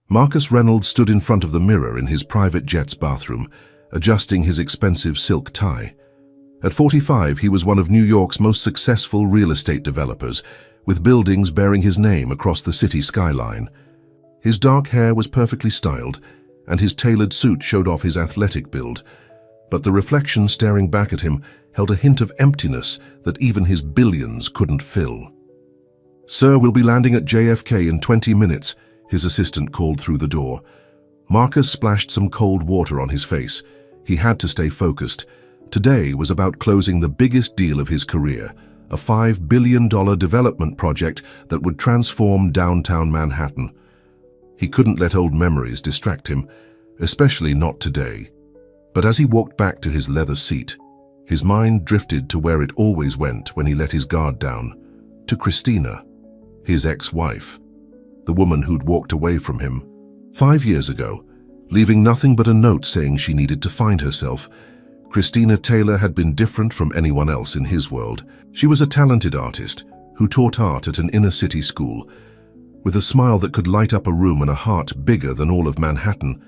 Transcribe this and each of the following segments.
Marcus Reynolds stood in front of the mirror in his private jet's bathroom, adjusting his expensive silk tie. At 45, he was one of New York's most successful real estate developers, with buildings bearing his name across the city skyline. His dark hair was perfectly styled, and his tailored suit showed off his athletic build. But the reflection staring back at him held a hint of emptiness that even his billions couldn't fill. "Sir, we'll be landing at JFK in 20 minutes, his assistant called through the door. Marcus splashed some cold water on his face. He had to stay focused. Today was about closing the biggest deal of his career, a $5 billion development project that would transform downtown Manhattan. He couldn't let old memories distract him, especially not today. But as he walked back to his leather seat, his mind drifted to where it always went when he let his guard down, to Christina, his ex-wife, the woman who'd walked away from him 5 years ago, leaving nothing but a note saying she needed to find herself. Christina Taylor had been different from anyone else in his world. She was a talented artist who taught art at an inner-city school, with a smile that could light up a room and a heart bigger than all of Manhattan.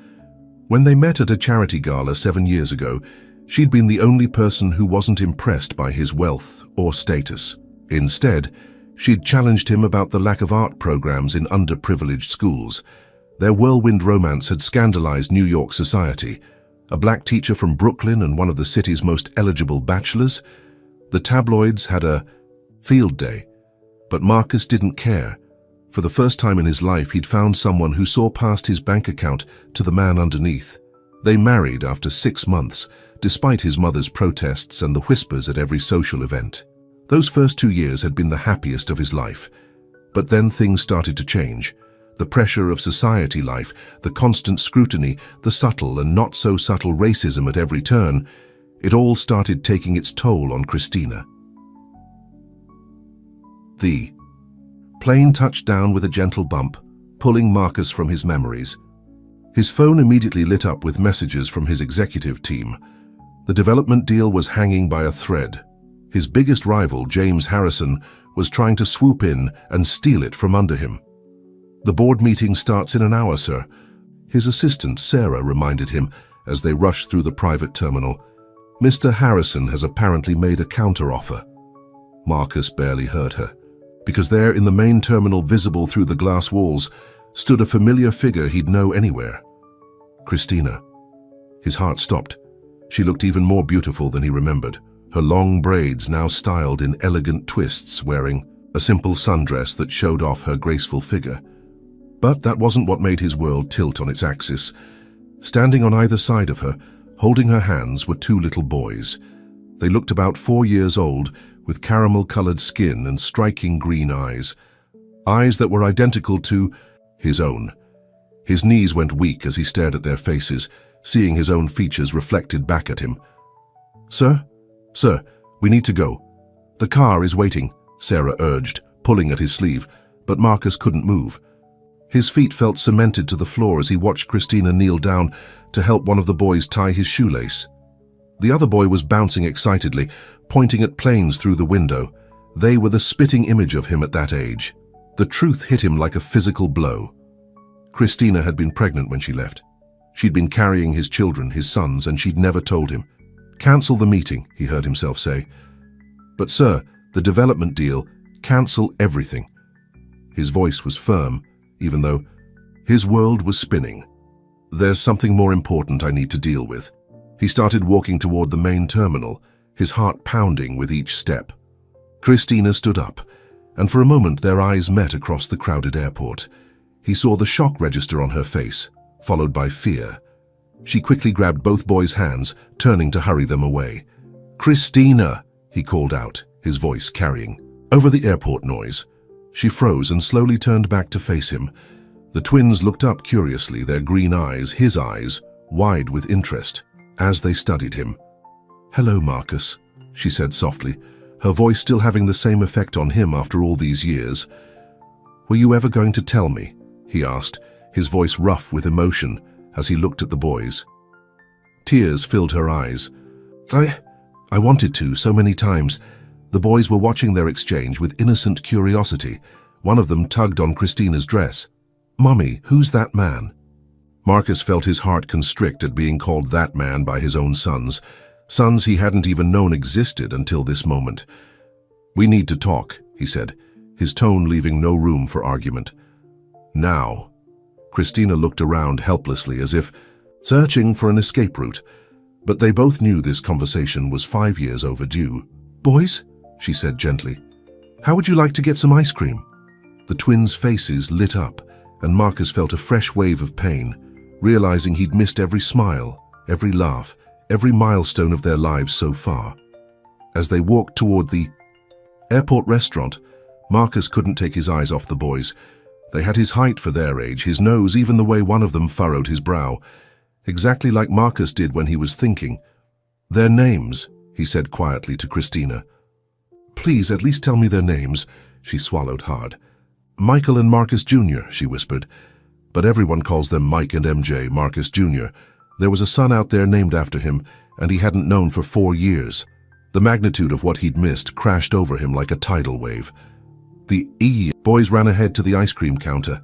When they met at a charity gala 7 years ago, she'd been the only person who wasn't impressed by his wealth or status. Instead, she'd challenged him about the lack of art programs in underprivileged schools. Their whirlwind romance had scandalized New York society. A black teacher from Brooklyn and one of the city's most eligible bachelors. The tabloids had a field day, but Marcus didn't care. For the first time in his life, he'd found someone who saw past his bank account to the man underneath. They married after 6 months, despite his mother's protests and the whispers at every social event. Those first 2 years had been the happiest of his life. But then things started to change. The pressure of society life, the constant scrutiny, the subtle and not so subtle racism at every turn, it all started taking its toll on Christina. The plane touched down with a gentle bump, pulling Marcus from his memories. His phone immediately lit up with messages from his executive team. The development deal was hanging by a thread. His biggest rival, James Harrison, was trying to swoop in and steal it from under him. "The board meeting starts in an hour, sir," his assistant, Sarah, reminded him as they rushed through the private terminal. "Mr. Harrison has apparently made a counteroffer." Marcus barely heard her, because there in the main terminal, visible through the glass walls, stood a familiar figure he'd know anywhere. Christina. His heart stopped. She looked even more beautiful than he remembered, her long braids now styled in elegant twists, wearing a simple sundress that showed off her graceful figure. But that wasn't what made his world tilt on its axis. Standing on either side of her, holding her hands, were 2 little boys. They looked about 4 years old, with caramel-colored skin and striking green eyes. Eyes that were identical to his own. His knees went weak as he stared at their faces, seeing his own features reflected back at him. "Sir? Sir, we need to go." "The car is waiting," Sarah urged, pulling at his sleeve, but Marcus couldn't move. His feet felt cemented to the floor as he watched Christina kneel down to help one of the boys tie his shoelace. The other boy was bouncing excitedly, pointing at planes through the window. They were the spitting image of him at that age. The truth hit him like a physical blow. Christina had been pregnant when she left. She'd been carrying his children, his sons, and she'd never told him. "Cancel the meeting," he heard himself say. "But sir, the development deal, cancel everything." His voice was firm, even though his world was spinning. "There's something more important I need to deal with." He started walking toward the main terminal, his heart pounding with each step. Christina stood up, and for a moment their eyes met across the crowded airport. He saw the shock register on her face, followed by fear. She quickly grabbed both boys' hands, turning to hurry them away. "Christina!" he called out, his voice carrying over the airport noise. She froze and slowly turned back to face him. The twins looked up curiously, their green eyes, his eyes, wide with interest, as they studied him. "Hello, Marcus," she said softly, her voice still having the same effect on him after all these years. "Were you ever going to tell me?" he asked, his voice rough with emotion as he looked at the boys. Tears filled her eyes. I wanted to so many times." The boys were watching their exchange with innocent curiosity. One of them tugged on Christina's dress. "Mommy, who's that man?" Marcus felt his heart constrict at being called that man by his own sons he hadn't even known existed until this moment. "We need to talk," he said, his tone leaving no room for argument. "Now." Christina looked around helplessly as if searching for an escape route, but they both knew this conversation was 5 years overdue. "Boys," she said gently, "how would you like to get some ice cream?" The twins' faces lit up, and Marcus felt a fresh wave of pain, realizing he'd missed every smile, every laugh, every milestone of their lives so far. As they walked toward the airport restaurant, Marcus couldn't take his eyes off the boys. They had his height for their age, his nose, even the way one of them furrowed his brow, exactly like Marcus did when he was thinking. "Their names," he said quietly to Christina. "Please, at least tell me their names," she swallowed hard. "Michael and Marcus Jr., she whispered. "But everyone calls them Mike and MJ, Marcus Jr. There was a son out there named after him, and he hadn't known for 4 years. The magnitude of what he'd missed crashed over him like a tidal wave. The boys ran ahead to the ice cream counter,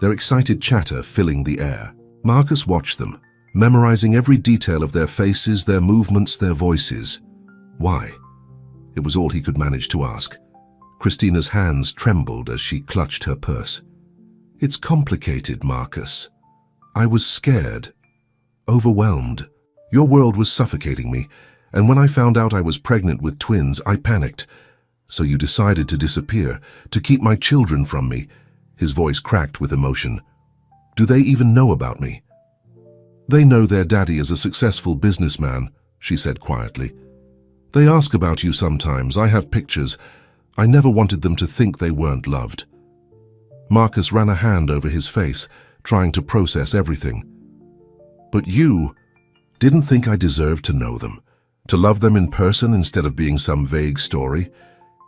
their excited chatter filling the air. Marcus watched them, memorizing every detail of their faces, their movements, their voices. Why? It was all he could manage to ask. Christina's hands trembled as she clutched her purse. "It's complicated, Marcus. I was scared, overwhelmed. Your world was suffocating me, and when I found out I was pregnant with twins, I panicked. So you decided to disappear, to keep my children from me." His voice cracked with emotion. "Do they even know about me?" "They know their daddy is a successful businessman," she said quietly. "They ask about you sometimes. I have pictures. I never wanted them to think they weren't loved." Marcus ran a hand over his face, trying to process everything. "But you didn't think I deserved to know them, to love them in person instead of being some vague story?"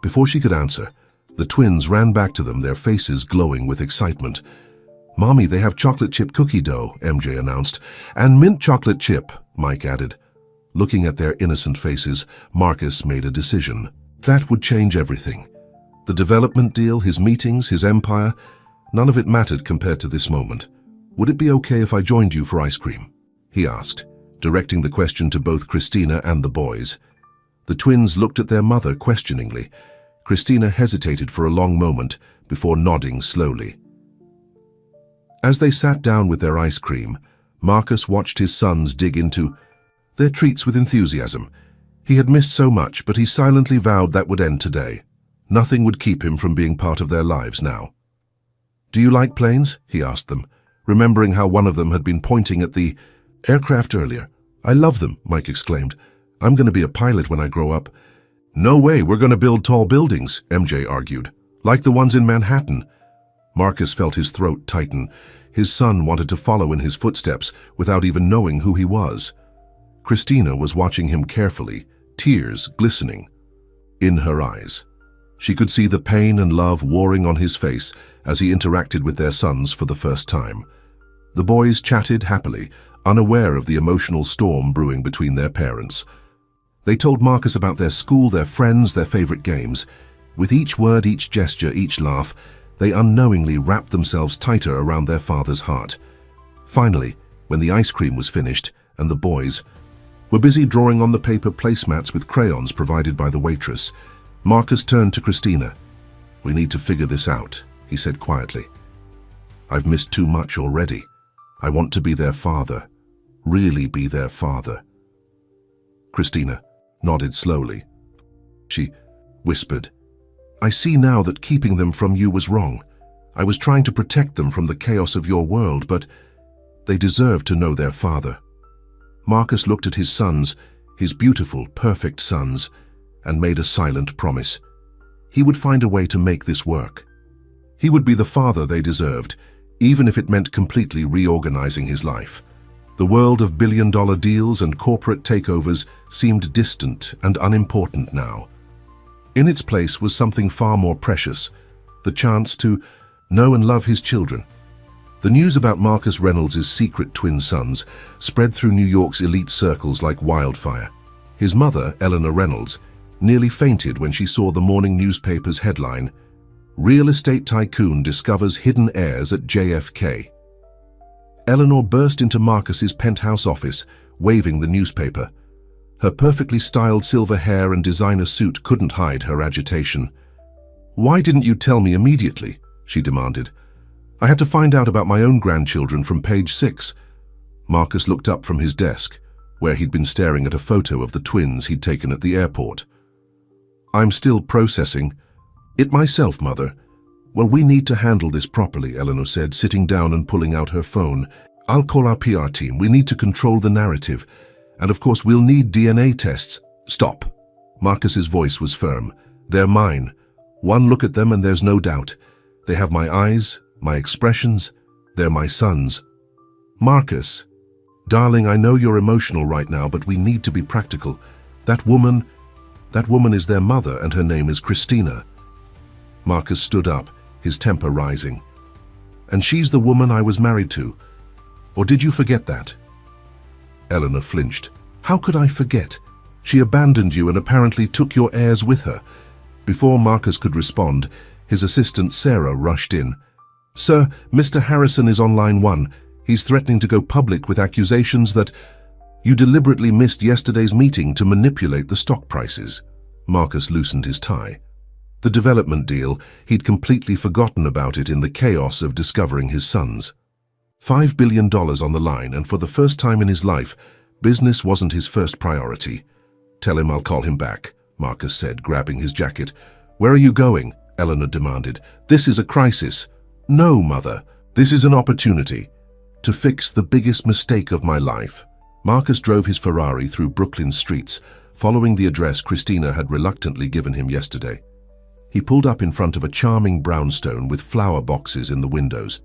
Before she could answer, the twins ran back to them, their faces glowing with excitement. "Mommy, they have chocolate chip cookie dough," MJ announced. "And mint chocolate chip," Mike added. Looking at their innocent faces, Marcus made a decision. That would change everything. The development deal, his meetings, his empire, none of it mattered compared to this moment. "Would it be okay if I joined you for ice cream?" he asked, directing the question to both Christina and the boys. The twins looked at their mother questioningly. Christina hesitated for a long moment before nodding slowly. As they sat down with their ice cream, Marcus watched his sons dig into their treats with enthusiasm. He had missed so much, but he silently vowed that would end today. Nothing would keep him from being part of their lives now. "Do you like planes?" he asked them, remembering how one of them had been pointing at the aircraft earlier. "I love them," Mike exclaimed. "I'm going to be a pilot when I grow up." "No way, we're going to build tall buildings," MJ argued. "Like the ones in Manhattan." Marcus felt his throat tighten. His son wanted to follow in his footsteps without even knowing who he was. Christina was watching him carefully, tears glistening in her eyes. She could see the pain and love warring on his face as he interacted with their sons for the first time. The boys chatted happily, unaware of the emotional storm brewing between their parents. They told Marcus about their school, their friends, their favorite games. With each word, each gesture, each laugh, they unknowingly wrapped themselves tighter around their father's heart. Finally, when the ice cream was finished and the boys were busy drawing on the paper placemats with crayons provided by the waitress, Marcus turned to Christina. "We need to figure this out," he said quietly. "I've missed too much already. I want to be their father, really be their father." Christina nodded slowly. She whispered, "I see now that keeping them from you was wrong. I was trying to protect them from the chaos of your world, but they deserve to know their father." Marcus looked at his sons, his beautiful, perfect sons, and made a silent promise. He would find a way to make this work. He would be the father they deserved, even if it meant completely reorganizing his life. The world of billion-dollar deals and corporate takeovers seemed distant and unimportant now. In its place was something far more precious, the chance to know and love his children. The news about Marcus Reynolds' secret twin sons spread through New York's elite circles like wildfire. His mother, Eleanor Reynolds, nearly fainted when she saw the morning newspaper's headline, Real estate tycoon discovers hidden heirs at JFK. Eleanor burst into Marcus's penthouse office, waving the newspaper. Her perfectly styled silver hair and designer suit couldn't hide her agitation. "Why didn't you tell me immediately?" she demanded. "I had to find out about my own grandchildren from page 6. Marcus looked up from his desk, where he'd been staring at a photo of the twins he'd taken at the airport. "I'm still processing it myself, Mother." "Well, we need to handle this properly," Eleanor said, sitting down and pulling out her phone. "I'll call our PR team. We need to control the narrative. And of course, we'll need DNA tests." "Stop." Marcus's voice was firm. "They're mine. One look at them and there's no doubt. They have my eyes, my expressions. They're my sons." "Marcus, darling, I know you're emotional right now, but we need to be practical. That woman is their mother, and her name is Christina." Marcus stood up, his temper rising. "And she's the woman I was married to. Or did you forget that?" Eleanor flinched. "How could I forget? She abandoned you and apparently took your heirs with her." Before Marcus could respond, his assistant Sarah rushed in. "Sir, Mr. Harrison is on line 1. He's threatening to go public with accusations that you deliberately missed yesterday's meeting to manipulate the stock prices." Marcus loosened his tie. The development deal, he'd completely forgotten about it in the chaos of discovering his sons. $5 billion on the line, and for the first time in his life, business wasn't his first priority. "Tell him I'll call him back," Marcus said, grabbing his jacket. "Where are you going?" Eleanor demanded. "This is a crisis." "No, Mother. This is an opportunity to fix the biggest mistake of my life." Marcus drove his Ferrari through Brooklyn streets, following the address Christina had reluctantly given him yesterday. He pulled up in front of a charming brownstone with flower boxes in the windows.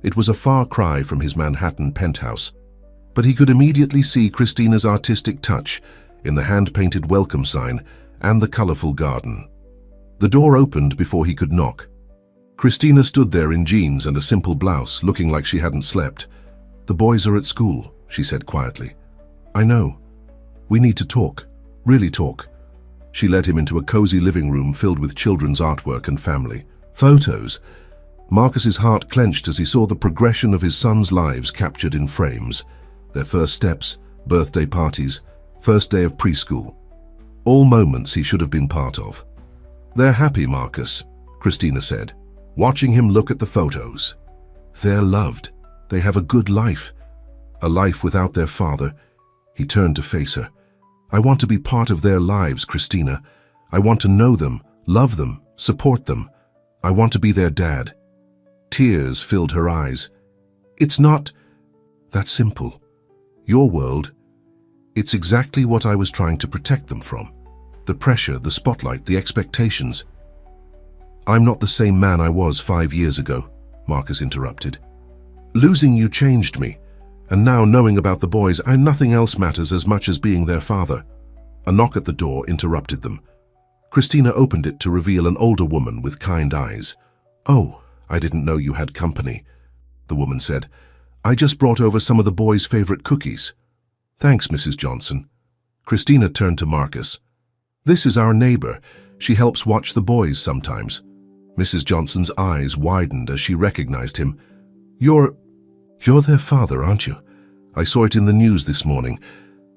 It was a far cry from his Manhattan penthouse, but he could immediately see Christina's artistic touch in the hand-painted welcome sign and the colorful garden. The door opened before he could knock. Christina stood there in jeans and a simple blouse, looking like she hadn't slept. "The boys are at school," she said quietly. "I know. We need to talk. Really talk." She led him into a cozy living room filled with children's artwork and family photos. Marcus's heart clenched as he saw the progression of his sons' lives captured in frames. Their first steps, birthday parties, first day of preschool. All moments he should have been part of. "They're happy, Marcus," Christina said, watching him look at the photos. "They're loved. They have a good life. A life without their father." He turned to face her. "I want to be part of their lives, Christina. I want to know them, love them, support them. I want to be their dad." Tears filled her eyes. "It's not that simple. Your world, it's exactly what I was trying to protect them from. The pressure, the spotlight, the expectations." "I'm not the same man I was 5 years ago," Marcus interrupted. "Losing you changed me. And now, knowing about the boys, nothing else matters as much as being their father." A knock at the door interrupted them. Christina opened it to reveal an older woman with kind eyes. "Oh, I didn't know you had company," the woman said. "I just brought over some of the boys' favorite cookies." "Thanks, Mrs. Johnson." Christina turned to Marcus. "This is our neighbor. She helps watch the boys sometimes." Mrs. Johnson's eyes widened as she recognized him. You're their father, aren't you? I saw it in the news this morning.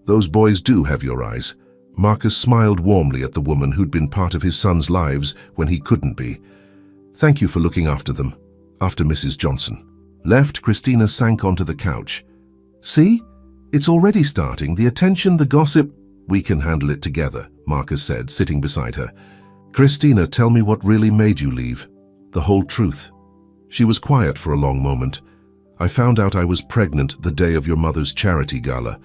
Those boys do have your eyes." Marcus smiled warmly at the woman who'd been part of his sons' lives when he couldn't be. "Thank you for looking after them." After Mrs. Johnson left, Christina sank onto the couch. "See? It's already starting. The attention, the gossip." "We can handle it together," Marcus said, sitting beside her. "Christina, tell me what really made you leave. The whole truth." She was quiet for a long moment. "I found out I was pregnant the day of your mother's charity gala.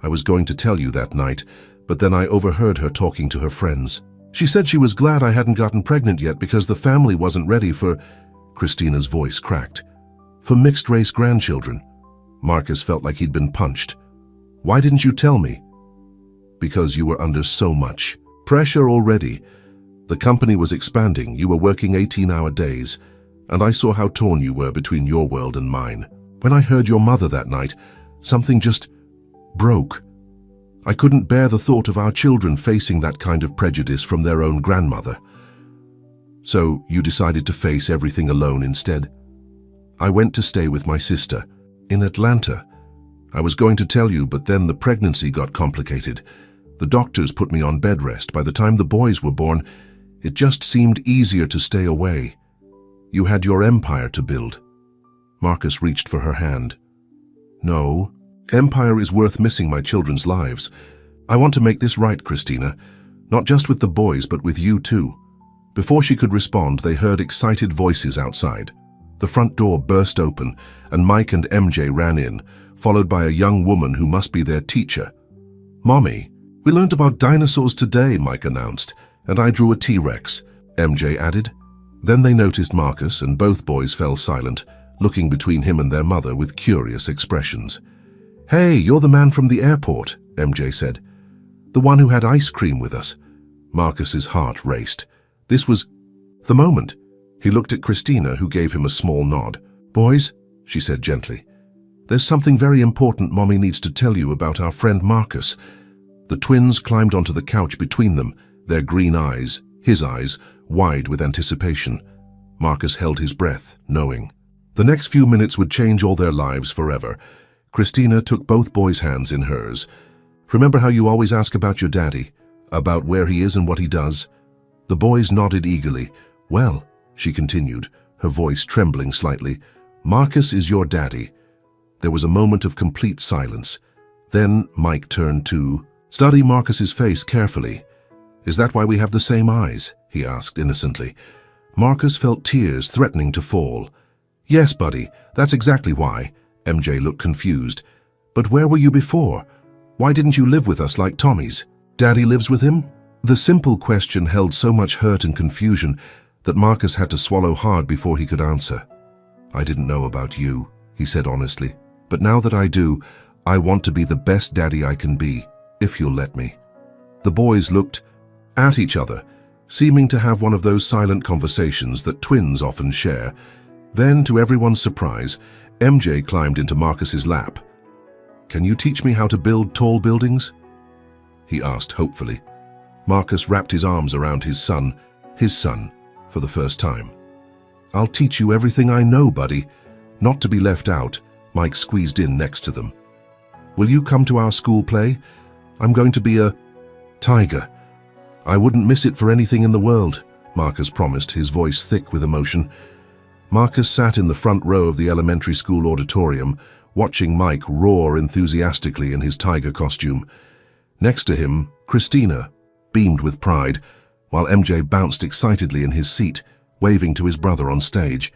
I was going to tell you that night, but then I overheard her talking to her friends. She said she was glad I hadn't gotten pregnant yet because the family wasn't ready for—" Christina's voice cracked. "For mixed-race grandchildren." Marcus felt like he'd been punched. "Why didn't you tell me?" "Because you were under so much pressure already. The company was expanding, you were working 18-hour days, and I saw how torn you were between your world and mine. When I heard your mother that night, something just broke. I couldn't bear the thought of our children facing that kind of prejudice from their own grandmother." So you decided to face everything alone instead? I went to stay with my sister in Atlanta. I was going to tell you, but then the pregnancy got complicated. The doctors put me on bed rest. By the time the boys were born, it just seemed easier to stay away. You had your empire to build. Marcus reached for her hand. No, empire is worth missing my children's lives. I want to make this right, Christina. Not just with the boys, but with you too. Before she could respond, they heard excited voices outside. The front door burst open, and Mike and MJ ran in, followed by a young woman who must be their teacher. Mommy, we learned about dinosaurs today, Mike announced, and I drew a T-Rex, MJ added. Then they noticed Marcus, and both boys fell silent, looking between him and their mother with curious expressions. Hey, you're the man from the airport, MJ said. The one who had ice cream with us. Marcus's heart raced. This was the moment. He looked at Christina, who gave him a small nod. Boys, she said gently, there's something very important Mommy needs to tell you about our friend Marcus. The twins climbed onto the couch between them, their green eyes, his eyes, wide with anticipation. Marcus held his breath, knowing. The next few minutes would change all their lives forever. Christina took both boys' hands in hers. Remember how you always ask about your daddy? About where he is and what he does? The boys nodded eagerly. Well, she continued, her voice trembling slightly, Marcus is your daddy. There was a moment of complete silence. Then Mike turned to, Study Marcus's face carefully. Is that why we have the same eyes? He asked innocently. Marcus felt tears threatening to fall. Yes, buddy, that's exactly why. MJ looked confused. But where were you before? Why didn't you live with us like Tommy's? Daddy lives with him? The simple question held so much hurt and confusion that Marcus had to swallow hard before he could answer. I didn't know about you, he said honestly. But now that I do, I want to be the best daddy I can be, if you'll let me. The boys looked at each other, seeming to have one of those silent conversations that twins often share. Then, to everyone's surprise, MJ climbed into Marcus's lap. Can you teach me how to build tall buildings? He asked hopefully. Marcus wrapped his arms around his son, for the first time. I'll teach you everything I know, buddy. Not to be left out, Mike squeezed in next to them. Will you come to our school play? I'm going to be a tiger. I wouldn't miss it for anything in the world, Marcus promised, his voice thick with emotion. Marcus sat in the front row of the elementary school auditorium, watching Mike roar enthusiastically in his tiger costume. Next to him, Christina beamed with pride, while MJ bounced excitedly in his seat, waving to his brother on stage.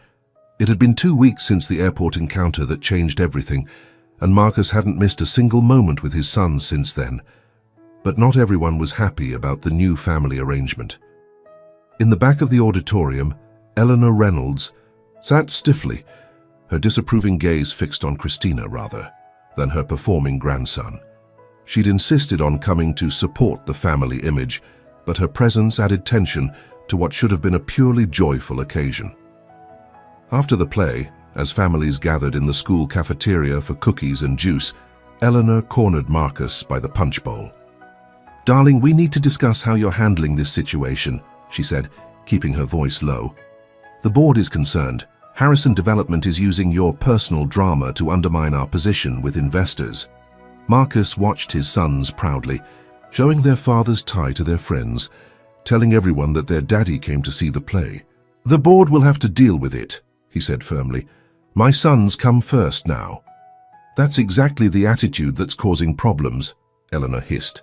It had been 2 weeks since the airport encounter that changed everything, and Marcus hadn't missed a single moment with his sons since then. But not everyone was happy about the new family arrangement. In the back of the auditorium, Eleanor Reynolds sat stiffly, her disapproving gaze fixed on Christina rather than her performing grandson. She'd insisted on coming to support the family image, but her presence added tension to what should have been a purely joyful occasion. After the play, as families gathered in the school cafeteria for cookies and juice, Eleanor cornered Marcus by the punch bowl. Darling, we need to discuss how you're handling this situation, she said, keeping her voice low. The board is concerned. Harrison Development is using your personal drama to undermine our position with investors. Marcus watched his sons proudly, showing their father's tie to their friends, telling everyone that their daddy came to see the play. The board will have to deal with it, he said firmly. My sons come first now. That's exactly the attitude that's causing problems, Eleanor hissed.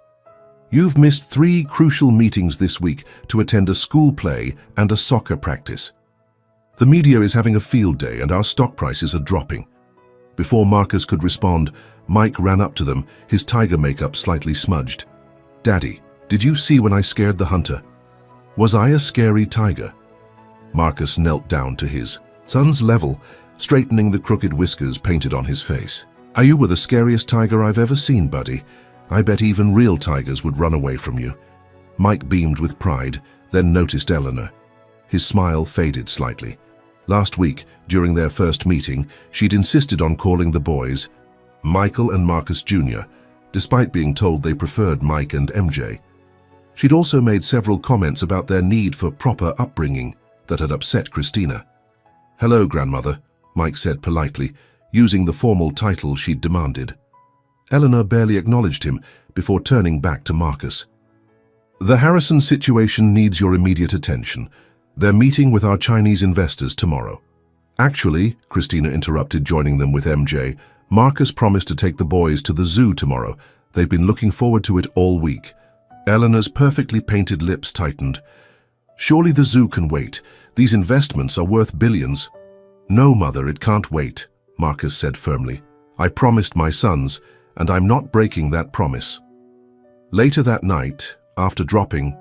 You've missed 3 crucial meetings this week to attend a school play and a soccer practice. The media is having a field day and our stock prices are dropping. Before Marcus could respond, Mike ran up to them, his tiger makeup slightly smudged. Daddy, did you see when I scared the hunter? Was I a scary tiger? Marcus knelt down to his son's level, straightening the crooked whiskers painted on his face. You were the scariest tiger I've ever seen, buddy. I bet even real tigers would run away from you. Mike beamed with pride, then noticed Eleanor. His smile faded slightly. Last week, during their first meeting, she'd insisted on calling the boys Michael and Marcus Jr., despite being told they preferred Mike and MJ. She'd also made several comments about their need for proper upbringing, that had upset Christina. "Hello, grandmother," Mike said politely, using the formal title she'd demanded. Eleanor barely acknowledged him before turning back to Marcus. "The Harrison situation needs your immediate attention. They're meeting with our Chinese investors tomorrow." "Actually," Christina interrupted, joining them with MJ, "Marcus promised to take the boys to the zoo tomorrow. They've been looking forward to it all week." Eleanor's perfectly painted lips tightened. "Surely the zoo can wait. These investments are worth billions." "No, Mother, it can't wait," Marcus said firmly. "I promised my sons, and I'm not breaking that promise." Later that night, after dropping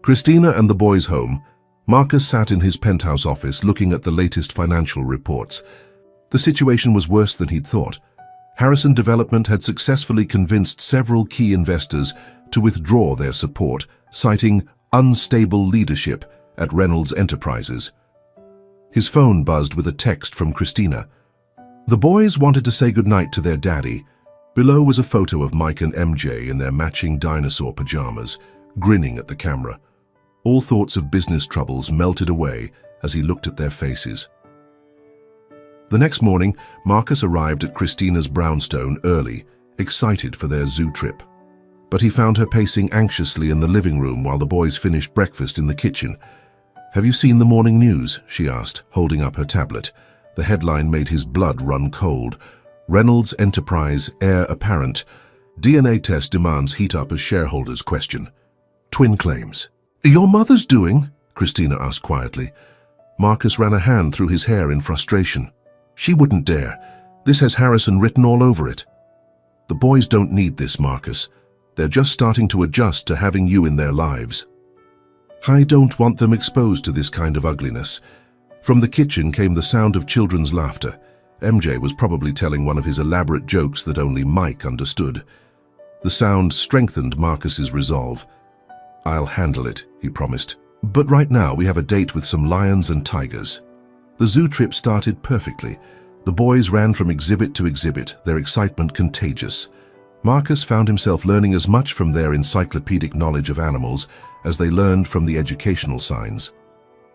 Christina and the boys home, Marcus sat in his penthouse office looking at the latest financial reports. The situation was worse than he'd thought. Harrison Development had successfully convinced several key investors to withdraw their support, citing unstable leadership at Reynolds Enterprises. His phone buzzed with a text from Christina. The boys wanted to say goodnight to their daddy. Below was a photo of Mike and MJ in their matching dinosaur pajamas, grinning at the camera. All thoughts of business troubles melted away as he looked at their faces. The next morning, Marcus arrived at Christina's brownstone early, excited for their zoo trip. But he found her pacing anxiously in the living room while the boys finished breakfast in the kitchen. "Have you seen the morning news?" she asked, holding up her tablet. The headline made his blood run cold. "Reynolds Enterprise heir apparent. DNA test demands heat up as shareholders question." Twin claims. "Your mother's doing?" Christina asked quietly. Marcus ran a hand through his hair in frustration. "She wouldn't dare. This has Harrison written all over it." "The boys don't need this, Marcus. They're just starting to adjust to having you in their lives. I don't want them exposed to this kind of ugliness." From the kitchen came the sound of children's laughter. MJ was probably telling one of his elaborate jokes that only Mike understood. The sound strengthened Marcus's resolve. "I'll handle it," he promised. "But right now we have a date with some lions and tigers." The zoo trip started perfectly. The boys ran from exhibit to exhibit, their excitement contagious. Marcus found himself learning as much from their encyclopedic knowledge of animals as they learned from the educational signs.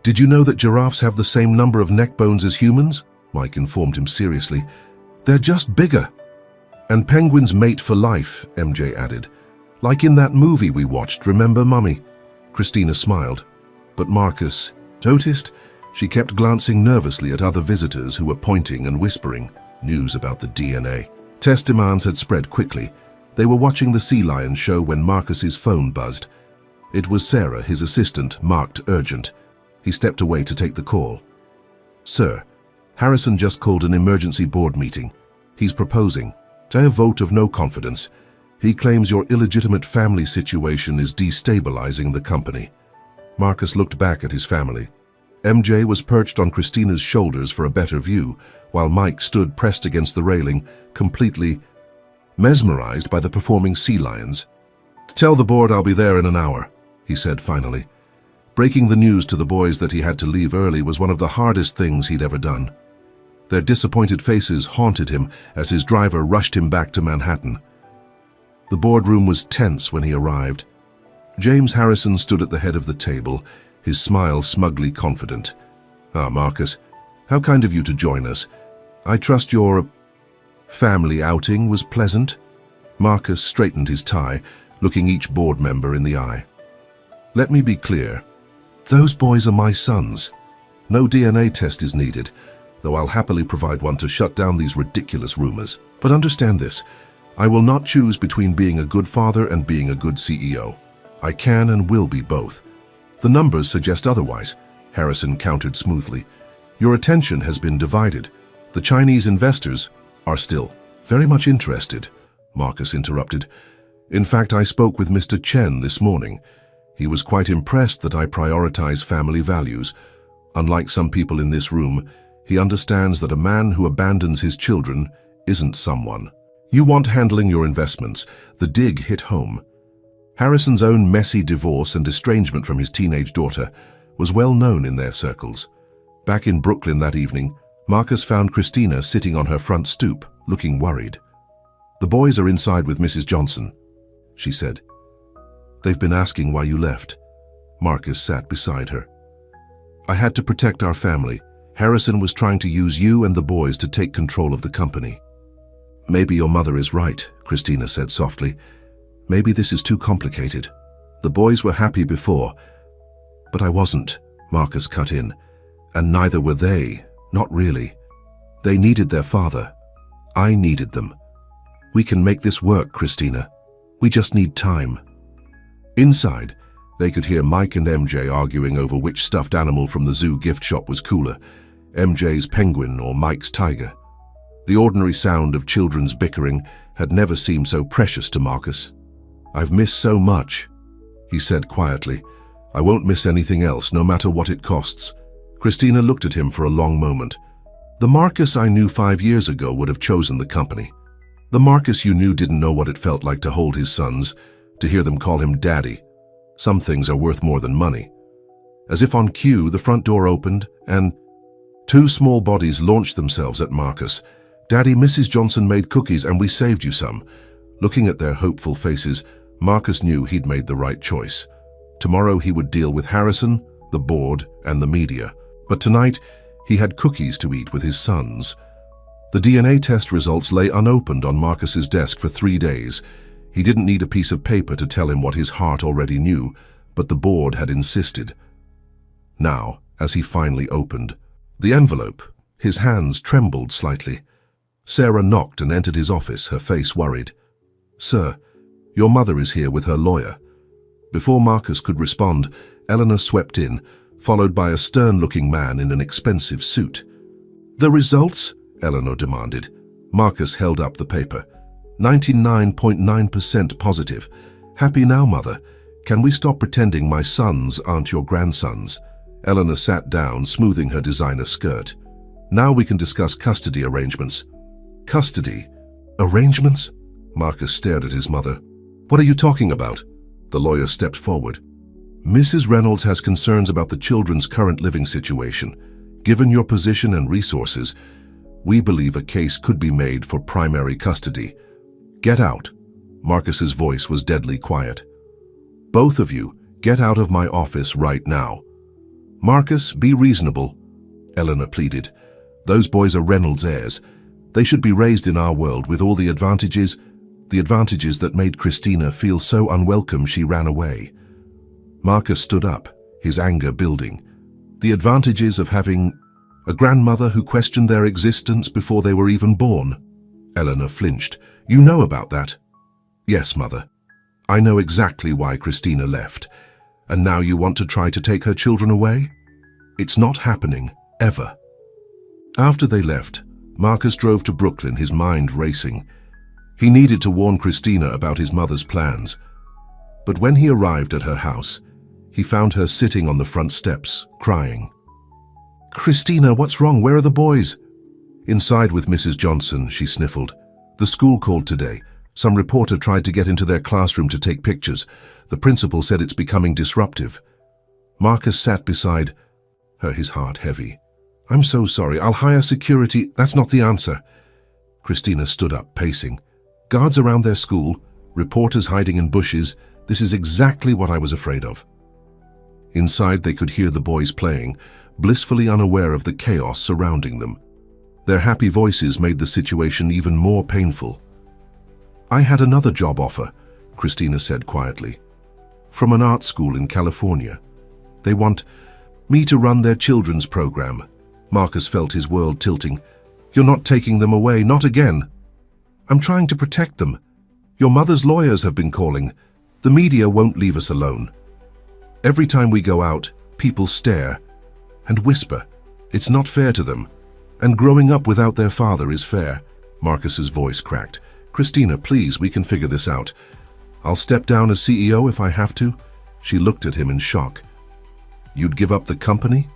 "Did you know that giraffes have the same number of neck bones as humans?" Mike informed him seriously. "They're just bigger." "And penguins mate for life," MJ added. "Like in that movie we watched, remember, Mummy?" Christina smiled. But Marcus noticed she kept glancing nervously at other visitors who were pointing and whispering news about the DNA. Test demands had spread quickly. They were watching the sea lion show when Marcus's phone buzzed. It was Sarah, his assistant, marked urgent. He stepped away to take the call. "Sir, Harrison just called an emergency board meeting. He's proposing to a vote of no confidence. He claims your illegitimate family situation is destabilizing the company." Marcus looked back at his family. MJ was perched on Christina's shoulders for a better view, while Mike stood pressed against the railing, completely mesmerized by the performing sea lions. "Tell the board I'll be there in an hour," he said finally. Breaking the news to the boys that he had to leave early was one of the hardest things he'd ever done. Their disappointed faces haunted him as his driver rushed him back to Manhattan. The boardroom was tense when he arrived. James Harrison stood at the head of the table, his smile smugly confident. "Ah, Marcus, how kind of you to join us. I trust your family outing was pleasant?" Marcus straightened his tie, looking each board member in the eye. "Let me be clear. Those boys are my sons. No DNA test is needed, though I'll happily provide one to shut down these ridiculous rumors. But understand this, I will not choose between being a good father and being a good CEO. I can and will be both." "The numbers suggest otherwise," Harrison countered smoothly. "Your attention has been divided. The Chinese investors are still very much interested," Marcus interrupted. "In fact, I spoke with Mr. Chen this morning. He was quite impressed that I prioritize family values. Unlike some people in this room, he understands that a man who abandons his children isn't someone. You want handling your investments." The dig hit home. Harrison's own messy divorce and estrangement from his teenage daughter was well known in their circles. Back in Brooklyn that evening, Marcus found Christina sitting on her front stoop, looking worried. "The boys are inside with Mrs. Johnson," she said. "They've been asking why you left." Marcus sat beside her. I had to protect our family. Harrison was trying to use you and the boys to take control of the company. Maybe your mother is right, Christina said softly. Maybe this is too complicated. The boys were happy before, but I wasn't, Marcus cut in. And neither were they, not really. They needed their father. I needed them. We can make this work, Christina. We just need time. Inside, they could hear Mike and MJ arguing over which stuffed animal from the zoo gift shop was cooler, MJ's penguin or Mike's tiger. The ordinary sound of children's bickering had never seemed so precious to Marcus. I've missed so much, he said quietly. I won't miss anything else, no matter what it costs. Christina looked at him for a long moment. The Marcus I knew 5 years ago would have chosen the company. The Marcus you knew didn't know what it felt like to hold his sons, to hear them call him daddy. Some things are worth more than money. As if on cue, the front door opened, and 2 small bodies launched themselves at Marcus. Daddy, Mrs. Johnson made cookies and we saved you some. Looking at their hopeful faces, Marcus knew he'd made the right choice. Tomorrow he would deal with Harrison, the board, and the media. But tonight, he had cookies to eat with his sons. The DNA test results lay unopened on Marcus's desk for 3 days. He didn't need a piece of paper to tell him what his heart already knew, but the board had insisted. Now, as he finally opened the envelope, his hands trembled slightly. Sarah knocked and entered his office, her face worried. Sir, your mother is here with her lawyer. Before Marcus could respond, Eleanor swept in, followed by a stern-looking man in an expensive suit. The results? Eleanor demanded. Marcus held up the paper. 99.9% positive. Happy now, Mother. Can we stop pretending my sons aren't your grandsons? Eleanor sat down, smoothing her designer skirt. Now we can discuss custody arrangements. Custody? Arrangements? Marcus stared at his mother. What are you talking about? The lawyer stepped forward. Mrs. Reynolds has concerns about the children's current living situation. Given your position and resources, we believe a case could be made for primary custody. Get out. Marcus's voice was deadly quiet. Both of you, get out of my office right now. Marcus, be reasonable, Eleanor pleaded. Those boys are Reynolds' heirs. They should be raised in our world with all the advantages that made Christina feel so unwelcome she ran away. Marcus stood up, his anger building. The advantages of having a grandmother who questioned their existence before they were even born. Eleanor flinched. You know about that? Yes, Mother. I know exactly why Christina left. And now you want to try to take her children away? It's not happening, ever. After they left, Marcus drove to Brooklyn, his mind racing. He needed to warn Christina about his mother's plans. But when he arrived at her house, he found her sitting on the front steps, crying. Christina, what's wrong? Where are the boys? Inside with Mrs. Johnson, she sniffled. The school called today. Some reporter tried to get into their classroom to take pictures. The principal said it's becoming disruptive. Marcus sat beside her, his heart heavy. I'm so sorry. I'll hire security. That's not the answer. Christina stood up, pacing. Guards around their school, reporters hiding in bushes. This is exactly what I was afraid of. Inside, they could hear the boys playing, blissfully unaware of the chaos surrounding them. Their happy voices made the situation even more painful. I had another job offer, Christina said quietly. From an art school in California. They want me to run their children's program. Marcus felt his world tilting. You're not taking them away, not again. I'm trying to protect them. Your mother's lawyers have been calling. The media won't leave us alone. Every time we go out, people stare and whisper. It's not fair to them. And growing up without their father is fair. Marcus's voice cracked. Christina, please, we can figure this out. I'll step down as CEO if I have to. She looked at him in shock. You'd give up the company?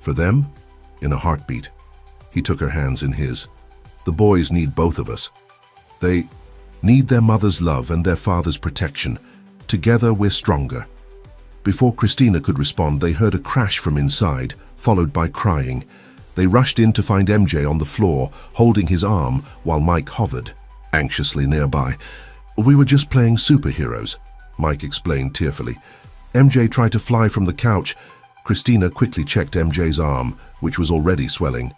For them? In a heartbeat. He took her hands in his. The boys need both of us. They need their mother's love and their father's protection. Together we're stronger. Before Christina could respond, they heard a crash from inside, followed by crying. They rushed in to find MJ on the floor, holding his arm while Mike hovered anxiously nearby. We were just playing superheroes, Mike explained tearfully. MJ tried to fly from the couch, Christina quickly checked MJ's arm, which was already swelling.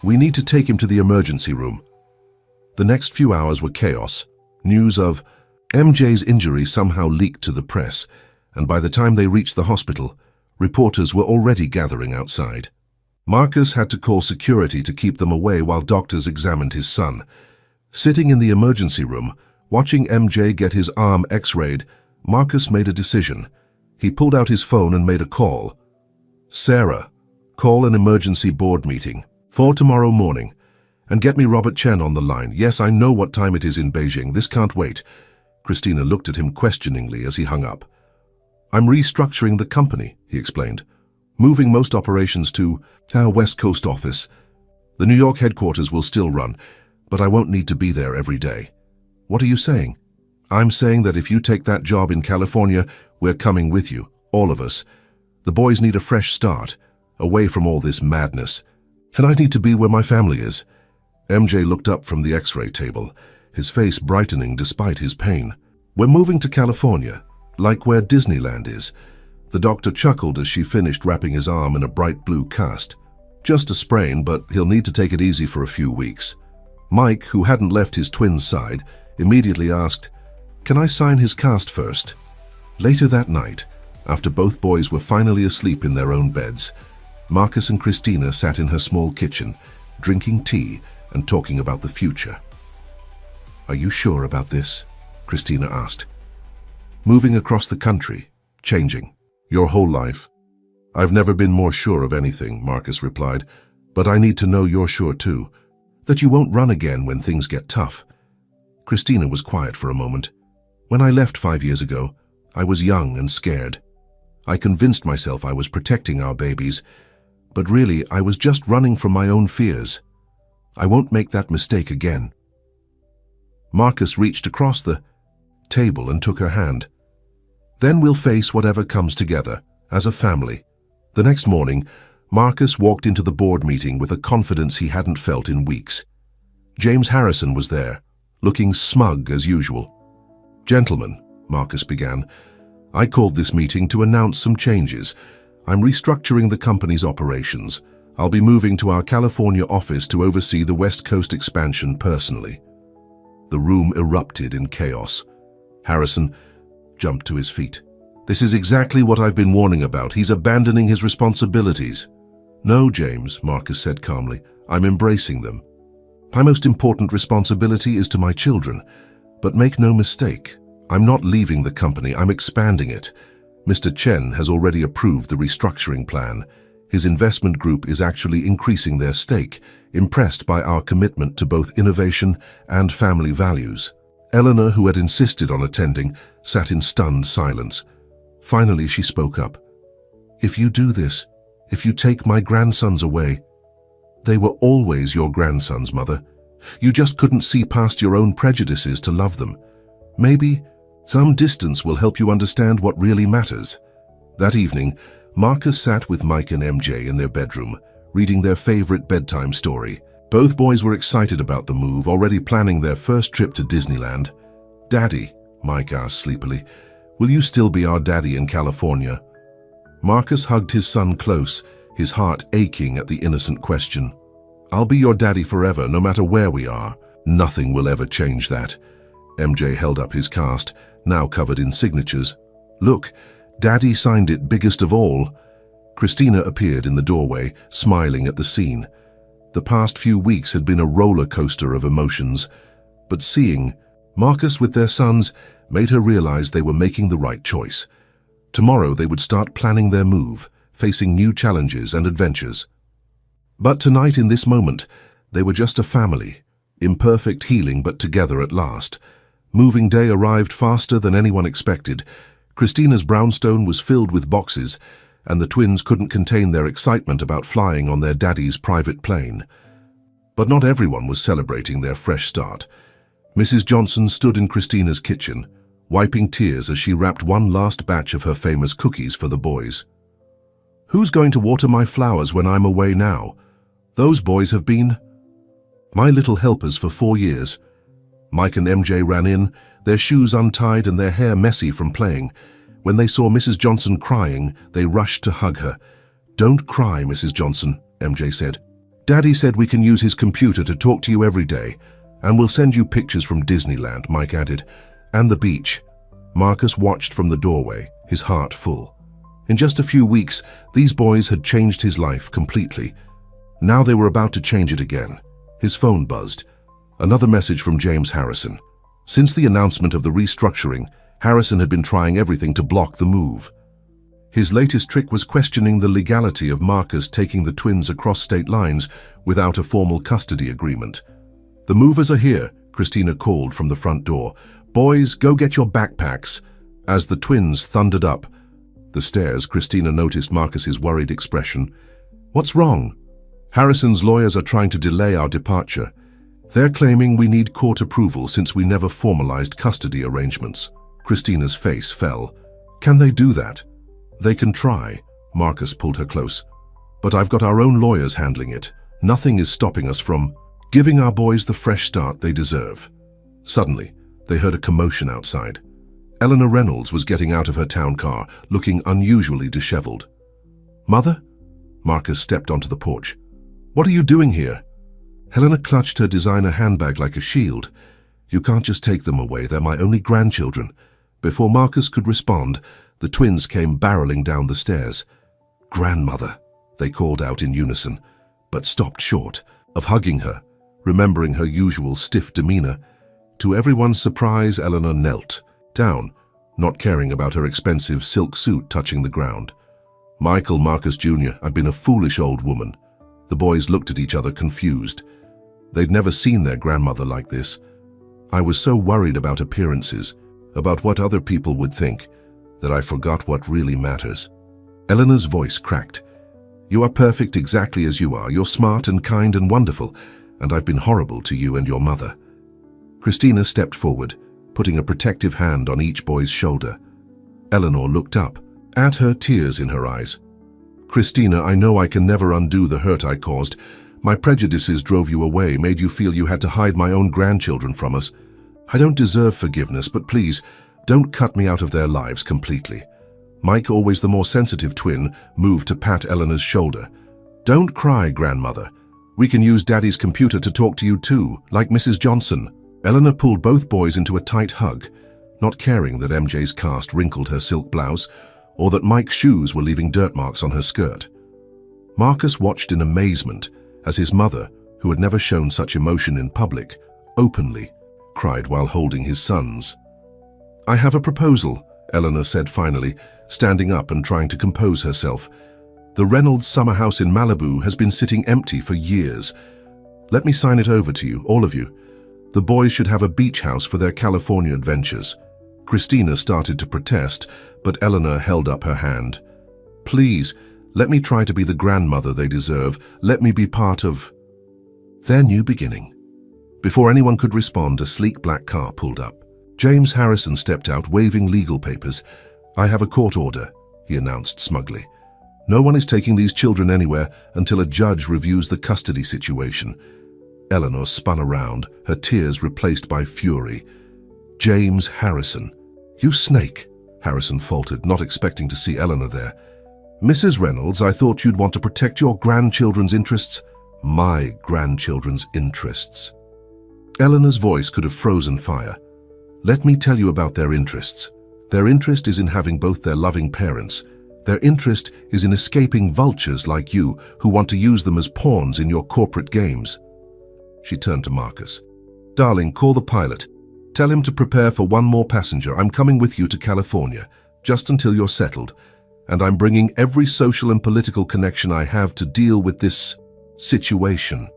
"We need to take him to the emergency room." The next few hours were chaos. News of MJ's injury somehow leaked to the press, and by the time they reached the hospital, reporters were already gathering outside. Marcus had to call security to keep them away while doctors examined his son. Sitting in the emergency room, watching MJ get his arm x-rayed, Marcus made a decision. He pulled out his phone and made a call. "Sarah, call an emergency board meeting for tomorrow morning. And get me Robert Chen on the line. Yes, I know what time it is in Beijing. This can't wait." Christina looked at him questioningly as he hung up. "I'm restructuring the company," he explained. "Moving most operations to our West Coast office. The New York headquarters will still run, but I won't need to be there every day." "What are you saying?" "I'm saying that if you take that job in California, we're coming with you, all of us. The boys need a fresh start, away from all this madness. And I need to be where my family is." MJ looked up from the x-ray table, his face brightening despite his pain. "We're moving to California, like where Disneyland is." The doctor chuckled as she finished wrapping his arm in a bright blue cast. "Just a sprain, but he'll need to take it easy for a few weeks." Mike, who hadn't left his twin's side, immediately asked, "Can I sign his cast first?" Later that night, after both boys were finally asleep in their own beds, Marcus and Christina sat in her small kitchen, drinking tea and talking about the future. "Are you sure about this?" Christina asked. "Moving across the country, changing your whole life." "I've never been more sure of anything," Marcus replied, "but I need to know you're sure too, that you won't run again when things get tough." Christina was quiet for a moment. "When I left 5 years ago, I was young and scared. I convinced myself I was protecting our babies, but really I was just running from my own fears. I won't make that mistake again." Marcus reached across the table and took her hand. "Then we'll face whatever comes together, as a family." The next morning, Marcus walked into the board meeting with a confidence he hadn't felt in weeks. James Harrison was there, looking smug as usual. "Gentlemen," Marcus began, "I called this meeting to announce some changes. I'm restructuring the company's operations. I'll be moving to our California office to oversee the West Coast expansion personally." The room erupted in chaos. Harrison jumped to his feet. "This is exactly what I've been warning about. He's abandoning his responsibilities." "No, James," Marcus said calmly. "I'm embracing them. My most important responsibility is to my children. But make no mistake, I'm not leaving the company, I'm expanding it. Mr. Chen has already approved the restructuring plan. His investment group is actually increasing their stake, impressed by our commitment to both innovation and family values." Eleanor, who had insisted on attending, sat in stunned silence. Finally, she spoke up. "If you do this, if you take my grandsons away—" "They were always your grandsons, Mother. You just couldn't see past your own prejudices to love them. Maybe some distance will help you understand what really matters." That evening, Marcus sat with Mike and MJ in their bedroom, reading their favorite bedtime story. Both boys were excited about the move, already planning their first trip to Disneyland. "Daddy," Mike asked sleepily, "will you still be our daddy in California?" Marcus hugged his son close, his heart aching at the innocent question. "I'll be your daddy forever, no matter where we are. Nothing will ever change that." MJ held up his cast, now covered in signatures. "Look, Daddy signed it biggest of all." Christina appeared in the doorway, smiling at the scene. The past few weeks had been a roller coaster of emotions, but seeing Marcus with their sons made her realize they were making the right choice. Tomorrow they would start planning their move, facing new challenges and adventures. But tonight, in this moment, they were just a family, imperfect healing but together at last. Moving day arrived faster than anyone expected. Christina's brownstone was filled with boxes, and the twins couldn't contain their excitement about flying on their daddy's private plane. But not everyone was celebrating their fresh start. Mrs. Johnson stood in Christina's kitchen, wiping tears as she wrapped one last batch of her famous cookies for the boys. "Who's going to water my flowers when I'm away now? Those boys have been my little helpers for 4 years." Mike and MJ ran in, their shoes untied and their hair messy from playing. When they saw Mrs. Johnson crying, they rushed to hug her. "Don't cry, Mrs. Johnson," MJ said. "Daddy said we can use his computer to talk to you every day, and we'll send you pictures from Disneyland," Mike added, "and the beach." Marcus watched from the doorway, his heart full. In just a few weeks, these boys had changed his life completely. Now they were about to change it again. His phone buzzed. Another message from James Harrison. Since the announcement of the restructuring, Harrison had been trying everything to block the move. His latest trick was questioning the legality of Marcus taking the twins across state lines without a formal custody agreement. "The movers are here," Christina called from the front door. "Boys, go get your backpacks." As the twins thundered up the stairs, Christina noticed Marcus's worried expression. "What's wrong?" "Harrison's lawyers are trying to delay our departure. They're claiming we need court approval since we never formalized custody arrangements." Christina's face fell. "Can they do that?" "They can try." Marcus pulled her close. "But I've got our own lawyers handling it. Nothing is stopping us from giving our boys the fresh start they deserve." Suddenly, they heard a commotion outside. Eleanor Reynolds was getting out of her town car, looking unusually disheveled. "Mother?" Marcus stepped onto the porch. "What are you doing here?" Helena clutched her designer handbag like a shield. "You can't just take them away, they're my only grandchildren." Before Marcus could respond, the twins came barreling down the stairs. "Grandmother," they called out in unison, but stopped short of hugging her, remembering her usual stiff demeanor. To everyone's surprise, Eleanor knelt down, not caring about her expensive silk suit touching the ground. "Michael Marcus Jr., I've been a foolish old woman." The boys looked at each other confused. They'd never seen their grandmother like this. "I was so worried about appearances, about what other people would think, that I forgot what really matters." Eleanor's voice cracked. "You are perfect exactly as you are. You're smart and kind and wonderful, and I've been horrible to you and your mother." Christina stepped forward, putting a protective hand on each boy's shoulder. Eleanor looked up, at her, tears in her eyes. "Christina, I know I can never undo the hurt I caused. My prejudices drove you away, made you feel you had to hide my own grandchildren from us. I don't deserve forgiveness, but please, don't cut me out of their lives completely." Mike, always the more sensitive twin, moved to pat Eleanor's shoulder. "Don't cry, grandmother. We can use Daddy's computer to talk to you too, like Mrs. Johnson." Eleanor pulled both boys into a tight hug, not caring that MJ's cast wrinkled her silk blouse or that Mike's shoes were leaving dirt marks on her skirt. Marcus watched in amazement as his mother, who had never shown such emotion in public, openly cried while holding his sons. "I have a proposal," Eleanor said finally, standing up and trying to compose herself. "The Reynolds summer house in Malibu has been sitting empty for years. Let me sign it over to you, all of you. The boys should have a beach house for their California adventures." Christina started to protest, but Eleanor held up her hand. "Please, let me try to be the grandmother they deserve. Let me be part of their new beginning." Before anyone could respond, a sleek black car pulled up. James Harrison stepped out, waving legal papers. "I have a court order," he announced smugly. "No one is taking these children anywhere until a judge reviews the custody situation." Eleanor spun around, her tears replaced by fury. "James Harrison." "You snake," Harrison faltered, not expecting to see Eleanor there. "Mrs. Reynolds, I thought you'd want to protect your grandchildren's interests." "My grandchildren's interests." Eleanor's voice could have frozen fire. "Let me tell you about their interests. Their interest is in having both their loving parents. Their interest is in escaping vultures like you who want to use them as pawns in your corporate games." She turned to Marcus. "Darling, call the pilot. Tell him to prepare for one more passenger. I'm coming with you to California, just until you're settled. And I'm bringing every social and political connection I have to deal with this situation."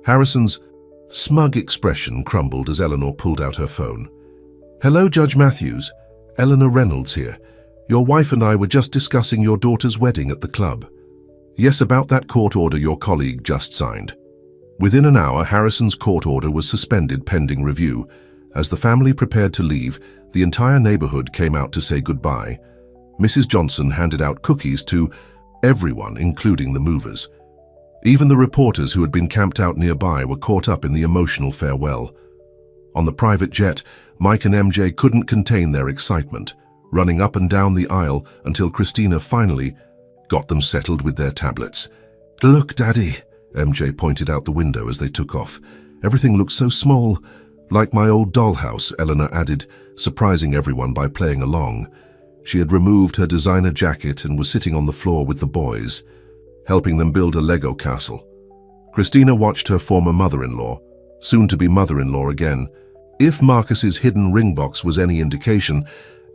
Harrison's smug expression crumbled as Eleanor pulled out her phone. "Hello, Judge Matthews. Eleanor Reynolds here. Your wife and I were just discussing your daughter's wedding at the club." "Yes, about that court order your colleague just signed." Within an hour, Harrison's court order was suspended pending review. As the family prepared to leave, the entire neighborhood came out to say goodbye. Mrs. Johnson handed out cookies to everyone, including the movers. Even the reporters who had been camped out nearby were caught up in the emotional farewell. On the private jet, Mike and MJ couldn't contain their excitement, running up and down the aisle until Christina finally got them settled with their tablets. "Look, Daddy," MJ pointed out the window as they took off. "Everything looks so small. Like my old dollhouse," Eleanor added, surprising everyone by playing along. She had removed her designer jacket and was sitting on the floor with the boys, helping them build a Lego castle. Christina watched her former mother-in-law, soon-to-be mother-in-law again, if Marcus's hidden ring box was any indication,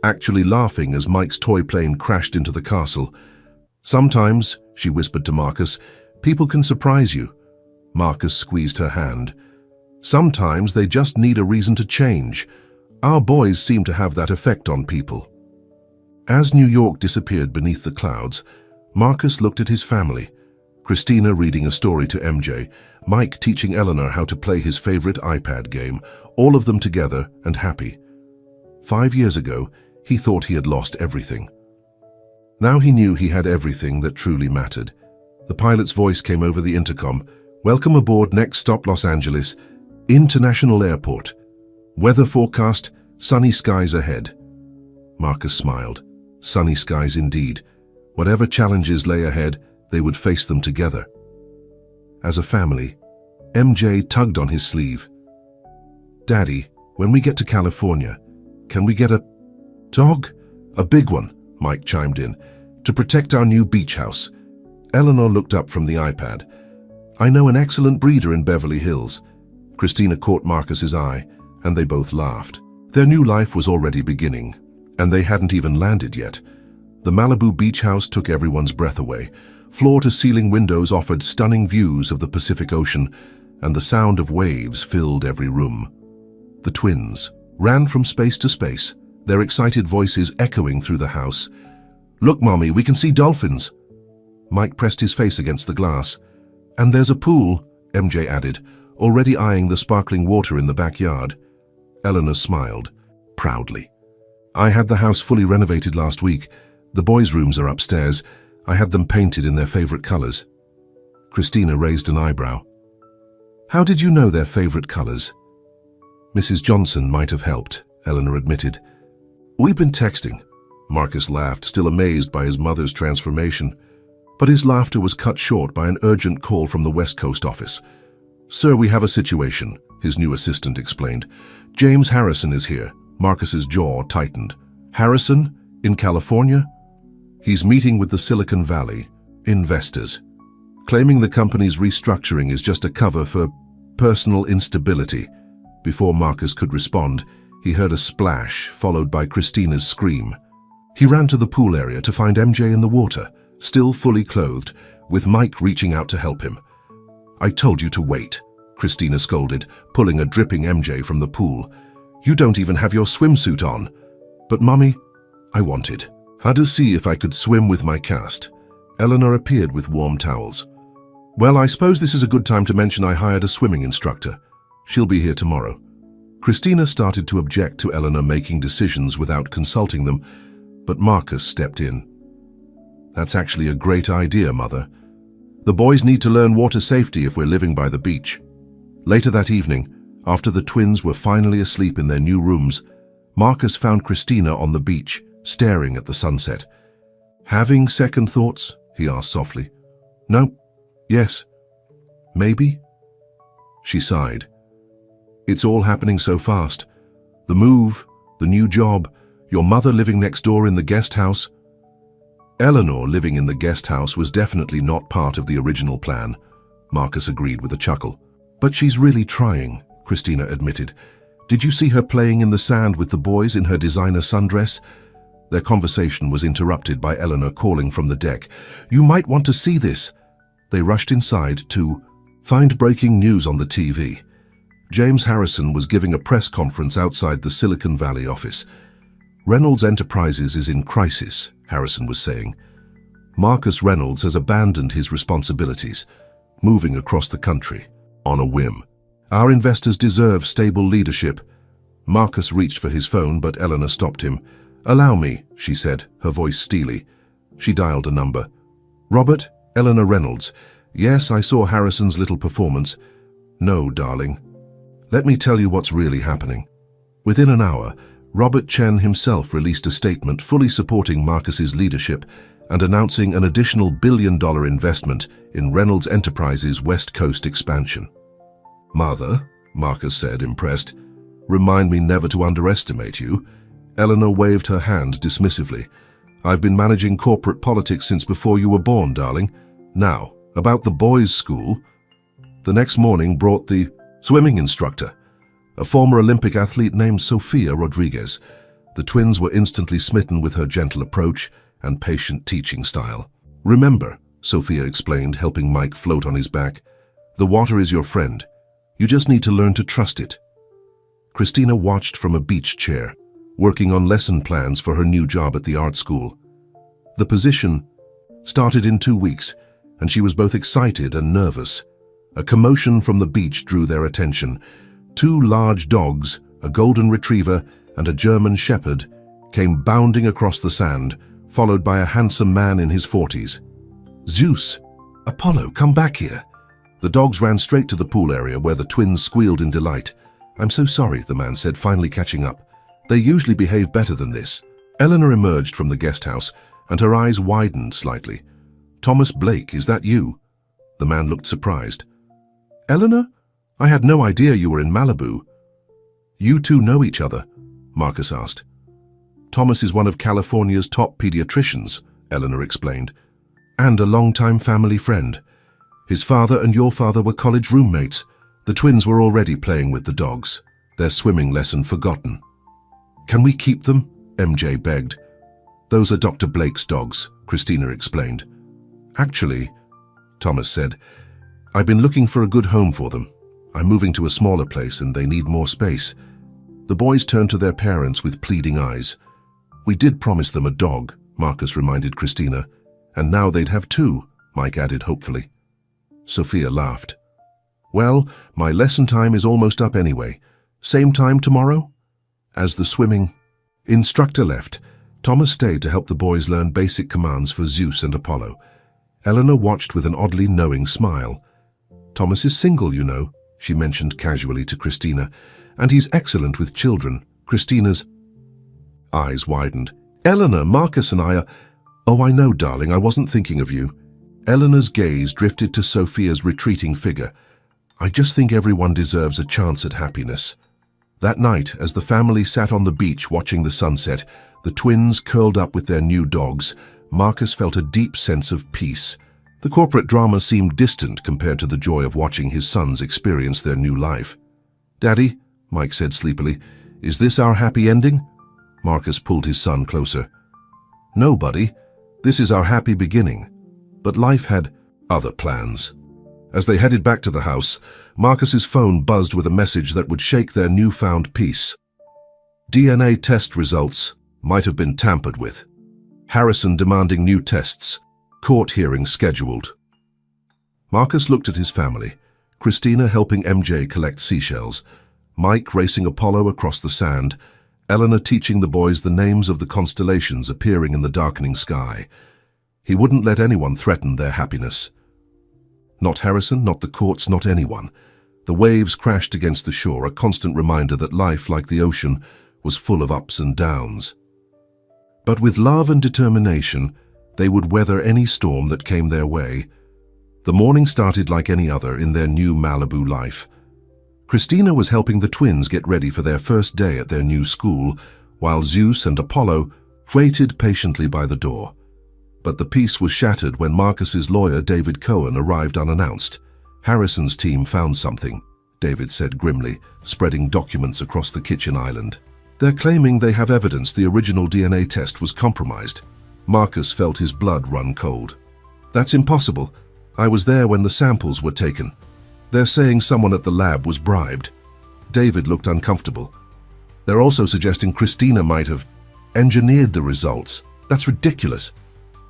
actually laughing as Mike's toy plane crashed into the castle. "Sometimes," she whispered to Marcus, "people can surprise you." Marcus squeezed her hand. "Sometimes they just need a reason to change. Our boys seem to have that effect on people." As New York disappeared beneath the clouds, Marcus looked at his family. Christina reading a story to MJ, Mike teaching Eleanor how to play his favorite iPad game, all of them together and happy. 5 years ago, he thought he had lost everything. Now he knew he had everything that truly mattered. The pilot's voice came over the intercom. "Welcome aboard, next stop Los Angeles, International Airport. Weather forecast, sunny skies ahead." Marcus smiled. Sunny skies indeed. Whatever challenges lay ahead, they would face them together. As a family, MJ tugged on his sleeve. "Daddy, when we get to California, can we get a dog?" "A big one," Mike chimed in, "to protect our new beach house." Eleanor looked up from the iPad. "I know an excellent breeder in Beverly Hills." Christina caught Marcus's eye, and they both laughed. Their new life was already beginning, and they hadn't even landed yet. The Malibu beach house took everyone's breath away. Floor-to-ceiling windows offered stunning views of the Pacific Ocean, and the sound of waves filled every room. The twins ran from space to space, their excited voices echoing through the house. "Look, Mommy, we can see dolphins." Mike pressed his face against the glass. "And there's a pool," MJ added, already eyeing the sparkling water in the backyard. Eleanor smiled, proudly. "I had the house fully renovated last week. The boys' rooms are upstairs. I had them painted in their favorite colors." Christina raised an eyebrow. "How did you know their favorite colors?" "Mrs. Johnson might have helped," Eleanor admitted. "We've been texting." Marcus laughed, still amazed by his mother's transformation. But his laughter was cut short by an urgent call from the West Coast office. "Sir, we have a situation," his new assistant explained. "James Harrison is here." Marcus's jaw tightened. "Harrison? In California?" "He's meeting with the Silicon Valley investors, claiming the company's restructuring is just a cover for personal instability." Before Marcus could respond, he heard a splash, followed by Christina's scream. He ran to the pool area to find MJ in the water, still fully clothed, with Mike reaching out to help him. "I told you to wait," Christina scolded, pulling a dripping MJ from the pool. "You don't even have your swimsuit on." "But Mommy, I wanted. Had to see if I could swim with my cast." Eleanor appeared with warm towels. "Well, I suppose this is a good time to mention I hired a swimming instructor. She'll be here tomorrow." Christina started to object to Eleanor making decisions without consulting them, but Marcus stepped in. "That's actually a great idea, Mother. The boys need to learn water safety if we're living by the beach." Later that evening, after the twins were finally asleep in their new rooms, Marcus found Christina on the beach, staring at the sunset. "Having second thoughts?" he asked softly. "No. Yes. Maybe?" She sighed. "It's all happening so fast. The move, the new job, your mother living next door in the guest house." Eleanor living in the guest house was definitely not part of the original plan, Marcus agreed with a chuckle. "But she's really trying," Christina admitted. "Did you see her playing in the sand with the boys in her designer sundress?" Their conversation was interrupted by Eleanor calling from the deck. "You might want to see this." They rushed inside to find breaking news on the TV. James Harrison was giving a press conference outside the Silicon Valley office. "Reynolds Enterprises is in crisis," Harrison was saying. "Marcus Reynolds has abandoned his responsibilities, moving across the country on a whim. Our investors deserve stable leadership." Marcus reached for his phone, but Eleanor stopped him. "Allow me," she said, her voice steely. She dialed a number. "Robert, Eleanor Reynolds. Yes, I saw Harrison's little performance." "No, darling. Let me tell you what's really happening." Within an hour, Robert Chen himself released a statement fully supporting Marcus's leadership and announcing an additional billion-dollar investment in Reynolds Enterprises' West Coast expansion. "Mother," Marcus said, impressed, "remind me never to underestimate you." Eleanor waved her hand dismissively. "I've been managing corporate politics since before you were born, darling. Now, about the boys' school." The next morning brought the swimming instructor, a former Olympic athlete named Sofia Rodriguez. The twins were instantly smitten with her gentle approach and patient teaching style. "Remember," Sofia explained, helping Mike float on his back, "the water is your friend. You just need to learn to trust it." Christina watched from a beach chair, working on lesson plans for her new job at the art school. The position started in 2 weeks, and she was both excited and nervous. A commotion from the beach drew their attention. 2 large dogs, a golden retriever and a German shepherd, came bounding across the sand, followed by a handsome man in his 40s. "Zeus! Apollo, come back here!" The dogs ran straight to the pool area where the twins squealed in delight. "I'm so sorry," the man said, finally catching up. "They usually behave better than this." Eleanor emerged from the guest house, and her eyes widened slightly. "Thomas Blake, is that you?" The man looked surprised. "Eleanor? I had no idea you were in Malibu." "You two know each other?" Marcus asked. "Thomas is one of California's top pediatricians," Eleanor explained, "and a longtime family friend. His father and your father were college roommates. The twins were already playing with the dogs, their swimming lesson forgotten." "Can we keep them?" MJ begged. "Those are Dr. Blake's dogs," Christina explained. "Actually," Thomas said, "I've been looking for a good home for them. I'm moving to a smaller place and they need more space." The boys turned to their parents with pleading eyes. "We did promise them a dog," Marcus reminded Christina. "And now they'd have 2, Mike added hopefully. Sophia laughed. "Well, my lesson time is almost up anyway. Same time tomorrow?" As the swimming instructor left, Thomas stayed to help the boys learn basic commands for Zeus and Apollo. Eleanor watched with an oddly knowing smile. "Thomas is single, you know," she mentioned casually to Christina, "and he's excellent with children." Christina's eyes widened. "Eleanor, Marcus and I are—" "Oh, I know, darling, I wasn't thinking of you." Eleanor's gaze drifted to Sophia's retreating figure. "I just think everyone deserves a chance at happiness." That night, as the family sat on the beach watching the sunset, the twins curled up with their new dogs, Marcus felt a deep sense of peace. The corporate drama seemed distant compared to the joy of watching his sons experience their new life. "Daddy," Mike said sleepily, "is this our happy ending?" Marcus pulled his son closer. "No, buddy. This is our happy beginning." But life had other plans. As they headed back to the house, Marcus's phone buzzed with a message that would shake their newfound peace. DNA test results might have been tampered with. Harrison demanding new tests. Court hearing scheduled. Marcus looked at his family. Christina helping MJ collect seashells. Mike racing Apollo across the sand. Eleanor teaching the boys the names of the constellations appearing in the darkening sky. He wouldn't let anyone threaten their happiness. Not Harrison, not the courts, not anyone. The waves crashed against the shore, a constant reminder that life, like the ocean, was full of ups and downs. But with love and determination, they would weather any storm that came their way. The morning started like any other in their new Malibu life. Christina was helping the twins get ready for their first day at their new school, while Zeus and Apollo waited patiently by the door. But the peace was shattered when Marcus's lawyer, David Cohen, arrived unannounced. "Harrison's team found something," David said grimly, spreading documents across the kitchen island. "They're claiming they have evidence the original DNA test was compromised." Marcus felt his blood run cold. "That's impossible. I was there when the samples were taken. They're saying someone at the lab was bribed." David looked uncomfortable. "They're also suggesting Christina might have engineered the results. That's ridiculous."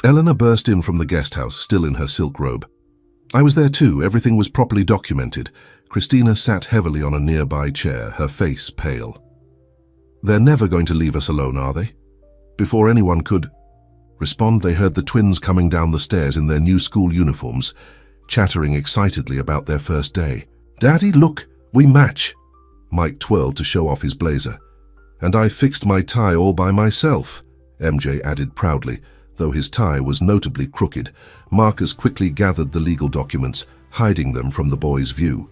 Eleanor burst in from the guest house, still in her silk robe. "I was there too. Everything was properly documented." Christina sat heavily on a nearby chair, her face pale. "They're never going to leave us alone, are they?" Before anyone could respond, they heard the twins coming down the stairs in their new school uniforms, chattering excitedly about their first day. "Daddy, look, we match!" Mike twirled to show off his blazer. "And I fixed my tie all by myself," MJ added proudly, though his tie was notably crooked. Marcus quickly gathered the legal documents, hiding them from the boy's view.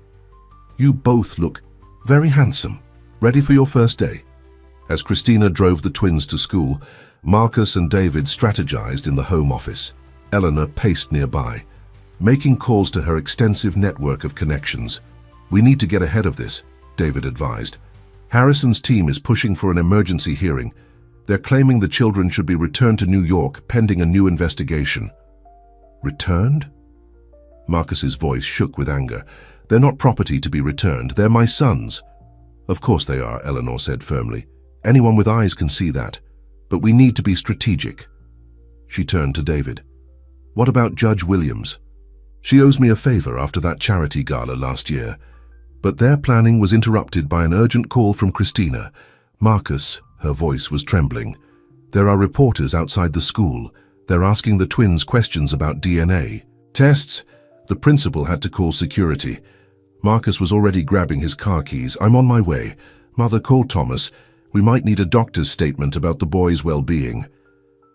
"You both look very handsome. Ready for your first day?" As Christina drove the twins to school, Marcus and David strategized in the home office. Eleanor paced nearby, making calls to her extensive network of connections. "We need to get ahead of this," David advised. "Harrison's team is pushing for an emergency hearing. They're claiming the children should be returned to New York pending a new investigation." "Returned?" Marcus's voice shook with anger. "They're not property to be returned. They're my sons." "Of course they are," Eleanor said firmly. "Anyone with eyes can see that. But we need to be strategic." She turned to David. "What about Judge Williams? She owes me a favor after that charity gala last year." But their planning was interrupted by an urgent call from Christina. "Marcus," her voice was trembling, "there are reporters outside the school. They're asking the twins questions about DNA tests." The principal had to call security. Marcus was already grabbing his car keys. "I'm on my way. Mother, call Thomas. We might need a doctor's statement about the boy's well-being."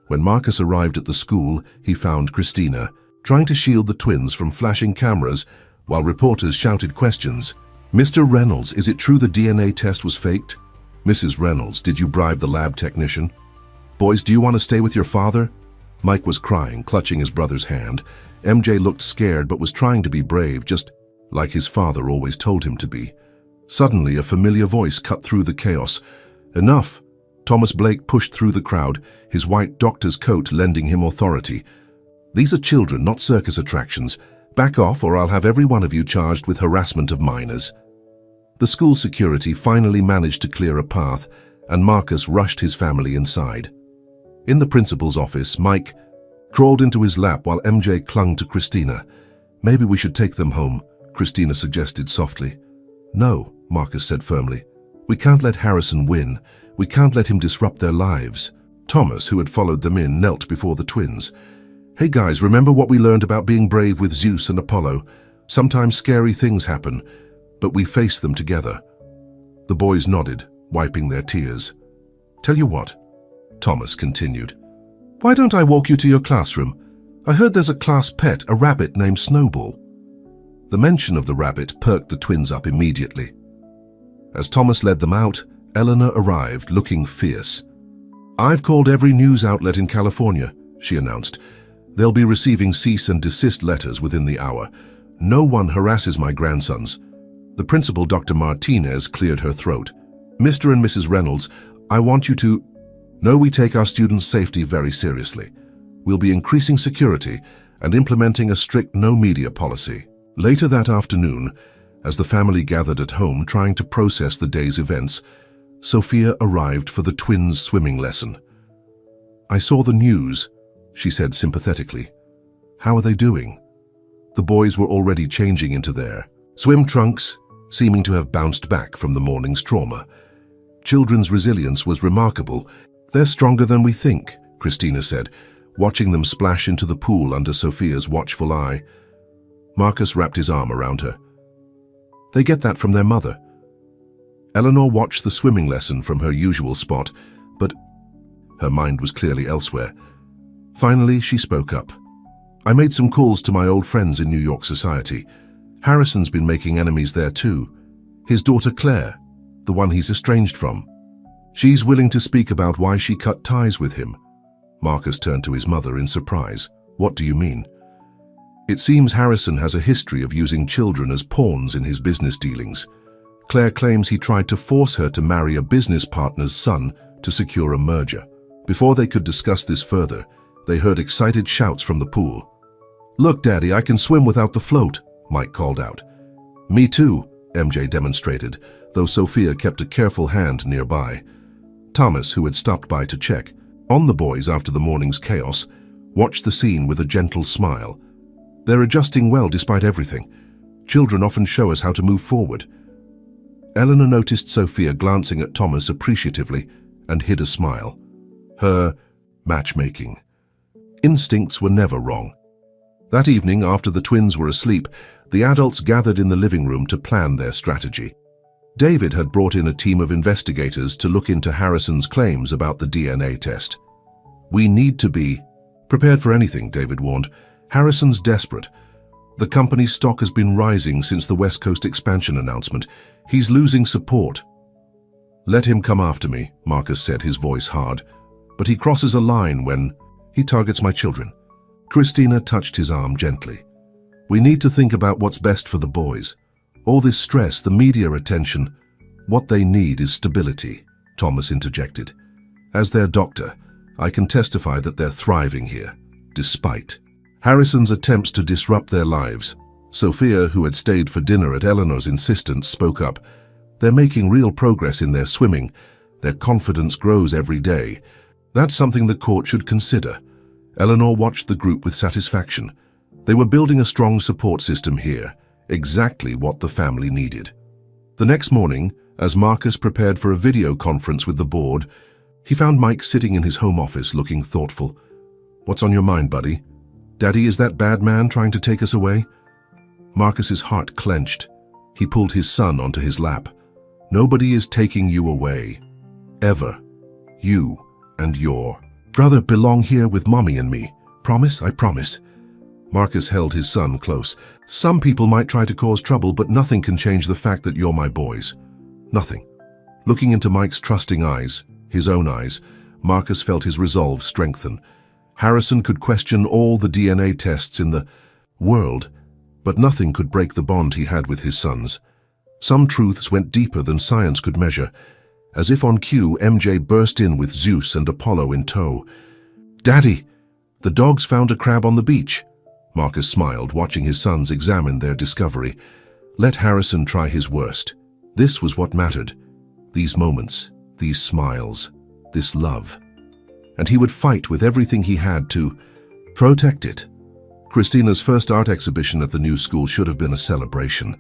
When Marcus arrived at the school, he found Christina, trying to shield the twins from flashing cameras while reporters shouted questions. "Mr. Reynolds, is it true the DNA test was faked? Mrs. Reynolds, did you bribe the lab technician? Boys, do you want to stay with your father?" Mike was crying, clutching his brother's hand. MJ looked scared but was trying to be brave, just like his father always told him to be. Suddenly, a familiar voice cut through the chaos. "Enough!" Thomas Blake pushed through the crowd, his white doctor's coat lending him authority. "These are children, not circus attractions. Back off or I'll have every one of you charged with harassment of minors." The school security finally managed to clear a path, and Marcus rushed his family inside. In the principal's office, Mike crawled into his lap while MJ clung to Christina. "Maybe we should take them home," Christina suggested softly. "No," Marcus said firmly. "We can't let Harrison win. We can't let him disrupt their lives." Thomas, who had followed them in, knelt before the twins. "Hey guys, remember what we learned about being brave with Zeus and Apollo? Sometimes scary things happen, but we face them together." The boys nodded, wiping their tears. "Tell you what," Thomas continued. "Why don't I walk you to your classroom? I heard there's a class pet, a rabbit named Snowball." The mention of the rabbit perked the twins up immediately. As Thomas led them out, Eleanor arrived, looking fierce. "I've called every news outlet in California," she announced. "They'll be receiving cease and desist letters within the hour. No one harasses my grandsons." The principal, Dr. Martinez, cleared her throat. "Mr. and Mrs. Reynolds, I want you to know we take our students' safety very seriously. We'll be increasing security and implementing a strict no-media policy." Later that afternoon, as the family gathered at home trying to process the day's events, Sophia arrived for the twins' swimming lesson. "I saw the news," she said sympathetically. "How are they doing?" The boys were already changing into their swim trunks, seeming to have bounced back from the morning's trauma. Children's resilience was remarkable. "They're stronger than we think," Christina said, watching them splash into the pool under Sophia's watchful eye. Marcus wrapped his arm around her. "They get that from their mother." Eleanor watched the swimming lesson from her usual spot, but her mind was clearly elsewhere. Finally, she spoke up. "I made some calls to my old friends in New York society. Harrison's been making enemies there too. His daughter Claire, the one he's estranged from. She's willing to speak about why she cut ties with him." Marcus turned to his mother in surprise. "What do you mean?" "It seems Harrison has a history of using children as pawns in his business dealings. Claire claims he tried to force her to marry a business partner's son to secure a merger." Before they could discuss this further, they heard excited shouts from the pool. "Look, Daddy, I can swim without the float," Mike called out. "Me too," MJ demonstrated, though Sophia kept a careful hand nearby. Thomas, who had stopped by to check on the boys after the morning's chaos, watched the scene with a gentle smile. "They're adjusting well despite everything. Children often show us how to move forward." Eleanor noticed Sophia glancing at Thomas appreciatively and hid a smile. Her matchmaking instincts were never wrong. That evening, after the twins were asleep, the adults gathered in the living room to plan their strategy. David had brought in a team of investigators to look into Harrison's claims about the DNA test. "We need to be Prepared for anything, David warned. Harrison's desperate. The company's stock has been rising since the West Coast expansion announcement. He's losing support. Let him come after me, Marcus said, his voice hard. But he crosses a line when he targets my children. Christina touched his arm gently. We need to think about what's best for the boys. All this stress, the media attention, what they need is stability, Thomas interjected. As their doctor, I can testify that they're thriving here, despite Harrison's attempts to disrupt their lives. Sophia, who had stayed for dinner at Eleanor's insistence, spoke up. They're making real progress in their swimming. Their confidence grows every day. That's something the court should consider. Eleanor watched the group with satisfaction. They were building a strong support system here, exactly what the family needed. The next morning, as Marcus prepared for a video conference with the board, he found Mike sitting in his home office looking thoughtful. What's on your mind, buddy? Daddy, is that bad man trying to take us away? Marcus's heart clenched. He pulled his son onto his lap. Nobody is taking you away. Ever. You and your brother belong here with Mommy and me. Promise? I promise. Marcus held his son close. Some people might try to cause trouble, but nothing can change the fact that you're my boys. Nothing. Looking into Mike's trusting eyes, his own eyes, Marcus felt his resolve strengthen. Harrison could question all the DNA tests in the world, but nothing could break the bond he had with his sons. Some truths went deeper than science could measure. As if on cue, MJ burst in with Zeus and Apollo in tow. Daddy, the dogs found a crab on the beach. Marcus smiled, watching his sons examine their discovery. Let Harrison try his worst. This was what mattered. These moments, these smiles, this love. And he would fight with everything he had to protect it. Christina's first art exhibition at the new school should have been a celebration.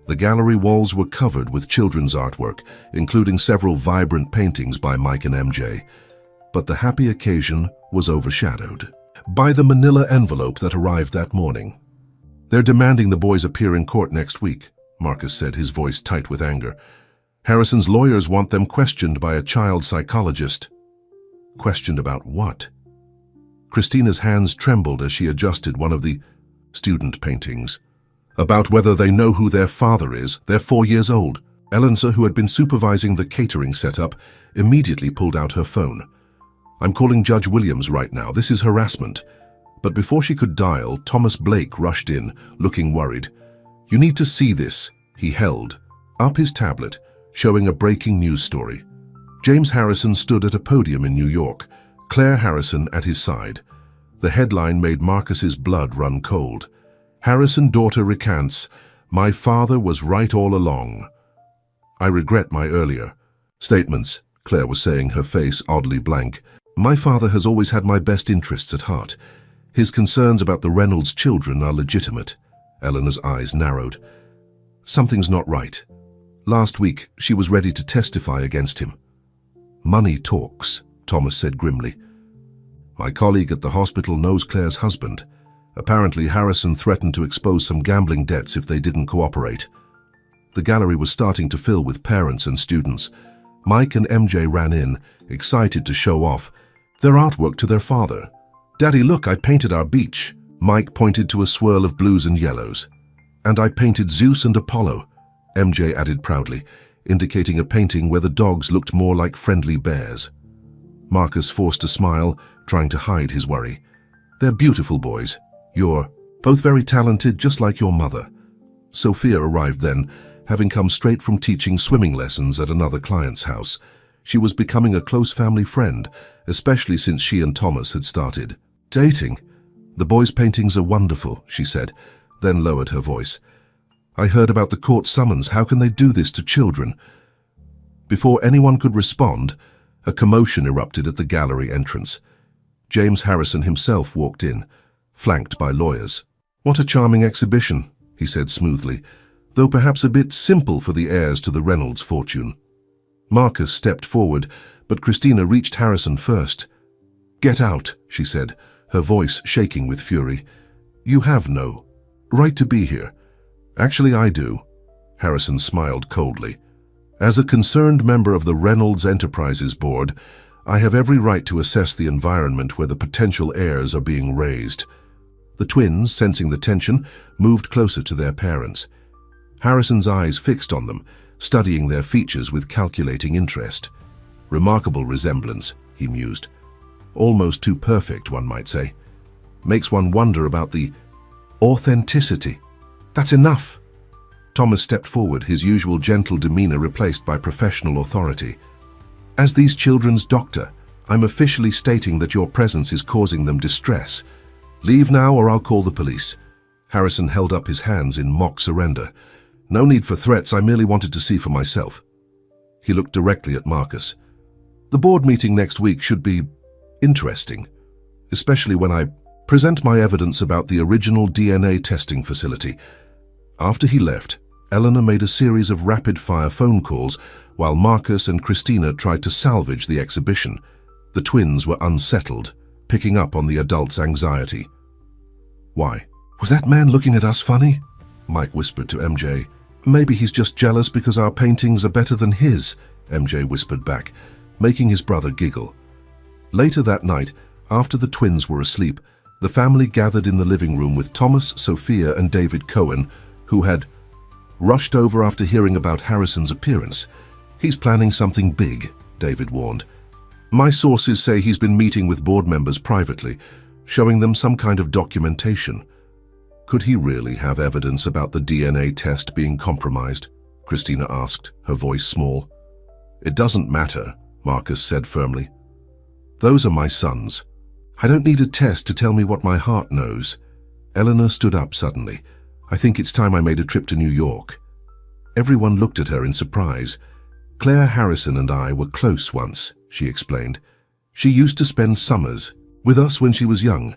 The gallery walls were covered with children's artwork, including several vibrant paintings by Mike and MJ. But the happy occasion was overshadowed by the manila envelope that arrived that morning. They're demanding the boys appear in court next week, Marcus said, his voice tight with anger. Harrison's lawyers want them questioned by a child psychologist. Questioned about what? Christina's hands trembled as she adjusted one of the student paintings. About whether they know who their father is. They're 4 years old. Eleanor, who had been supervising the catering setup, immediately pulled out her phone. I'm calling Judge Williams right now. This is harassment. But before she could dial, Thomas Blake rushed in, looking worried. You need to see this. He held up his tablet, showing a breaking news story. James Harrison stood at a podium in New York, Claire Harrison at his side. The headline made Marcus's blood run cold. Harrison daughter recants, my father was right all along. I regret my earlier statements, Claire was saying, her face oddly blank. My father has always had my best interests at heart. His concerns about the Reynolds children are legitimate. Eleanor's eyes narrowed. Something's not right. Last week, she was ready to testify against him. Money talks, Thomas said grimly. My colleague at the hospital knows Claire's husband. Apparently, Harrison threatened to expose some gambling debts if they didn't cooperate. The gallery was starting to fill with parents and students. Mike and MJ ran in, excited to show off their artwork to their father. Daddy, look, I painted our beach. Mike pointed to a swirl of blues and yellows. And I painted Zeus and Apollo, MJ added proudly, indicating a painting where the dogs looked more like friendly bears. Marcus forced a smile, trying to hide his worry. They're beautiful boys. You're both very talented, just like your mother. Sophia arrived then, having come straight from teaching swimming lessons at another client's house. She was becoming a close family friend, especially since she and Thomas had started dating. The boys' paintings are wonderful, she said, then lowered her voice. I heard about the court summons. How can they do this to children? Before anyone could respond, a commotion erupted at the gallery entrance. James Harrison himself walked in, flanked by lawyers. What a charming exhibition, he said smoothly, though perhaps a bit simple for the heirs to the Reynolds fortune. Marcus stepped forward, but Christina reached Harrison first. Get out, she said, her voice shaking with fury. You have no right to be here. Actually, I do. Harrison smiled coldly. As a concerned member of the Reynolds Enterprises board, I have every right to assess the environment where the potential heirs are being raised. The twins, sensing the tension, moved closer to their parents. Harrison's eyes fixed on them, studying their features with calculating interest. Remarkable resemblance, he mused. Almost too perfect, one might say. Makes one wonder about the authenticity. That's enough. Thomas stepped forward, his usual gentle demeanor replaced by professional authority. As these children's doctor, I'm officially stating that your presence is causing them distress. Leave now or I'll call the police. Harrison held up his hands in mock surrender. No need for threats, I merely wanted to see for myself. He looked directly at Marcus. The board meeting next week should be interesting, especially when I present my evidence about the original DNA testing facility. After he left, Eleanor made a series of rapid-fire phone calls while Marcus and Christina tried to salvage the exhibition. The twins were unsettled, picking up on the adult's anxiety. Why? Was that man looking at us funny? Mike whispered to MJ. Maybe he's just jealous because our paintings are better than his, MJ whispered back, making his brother giggle. Later that night, after the twins were asleep, the family gathered in the living room with Thomas, Sophia, and David Cohen, who had rushed over after hearing about Harrison's appearance. He's planning something big, David warned. My sources say he's been meeting with board members privately, showing them some kind of documentation. Could he really have evidence about the DNA test being compromised? Christina asked, her voice small. It doesn't matter, Marcus said firmly. Those are my sons. I don't need a test to tell me what my heart knows. Eleanor stood up suddenly. I think it's time I made a trip to New York. Everyone looked at her in surprise. Claire Harrison and I were close once, she explained. She used to spend summers with us when she was young.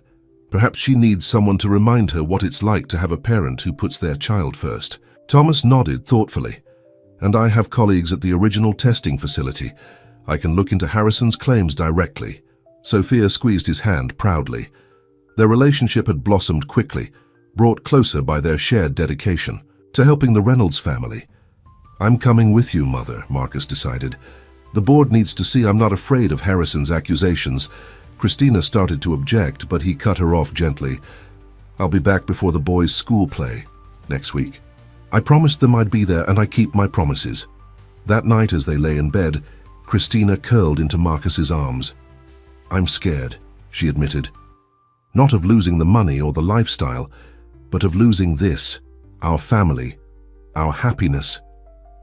Perhaps she needs someone to remind her what it's like to have a parent who puts their child first. Thomas nodded thoughtfully. And I have colleagues at the original testing facility. I can look into Harrison's claims directly. Sophia squeezed his hand proudly. Their relationship had blossomed quickly, brought closer by their shared dedication to helping the Reynolds family. I'm coming with you, Mother, Marcus decided. The board needs to see I'm not afraid of Harrison's accusations. Christina started to object, but he cut her off gently. I'll be back before the boys' school play next week. I promised them I'd be there, and I keep my promises. That night, as they lay in bed, Christina curled into Marcus's arms. I'm scared, she admitted. Not of losing the money or the lifestyle, but of losing this, our family, our happiness.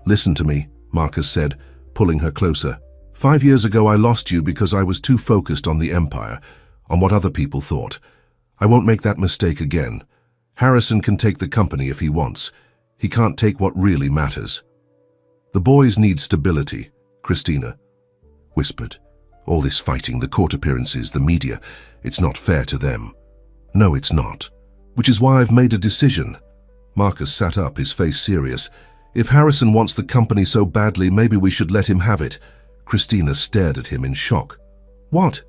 Listen to me, Marcus said, pulling her closer. 5 years ago I lost you because I was too focused on the empire, on what other people thought. I won't make that mistake again. Harrison can take the company if he wants. He can't take what really matters. The boys need stability, Christina whispered. All this fighting, the court appearances, the media, it's not fair to them. No, it's not. Which is why I've made a decision. Marcus sat up, his face serious. If Harrison wants the company so badly, maybe we should let him have it. Christina stared at him in shock. What?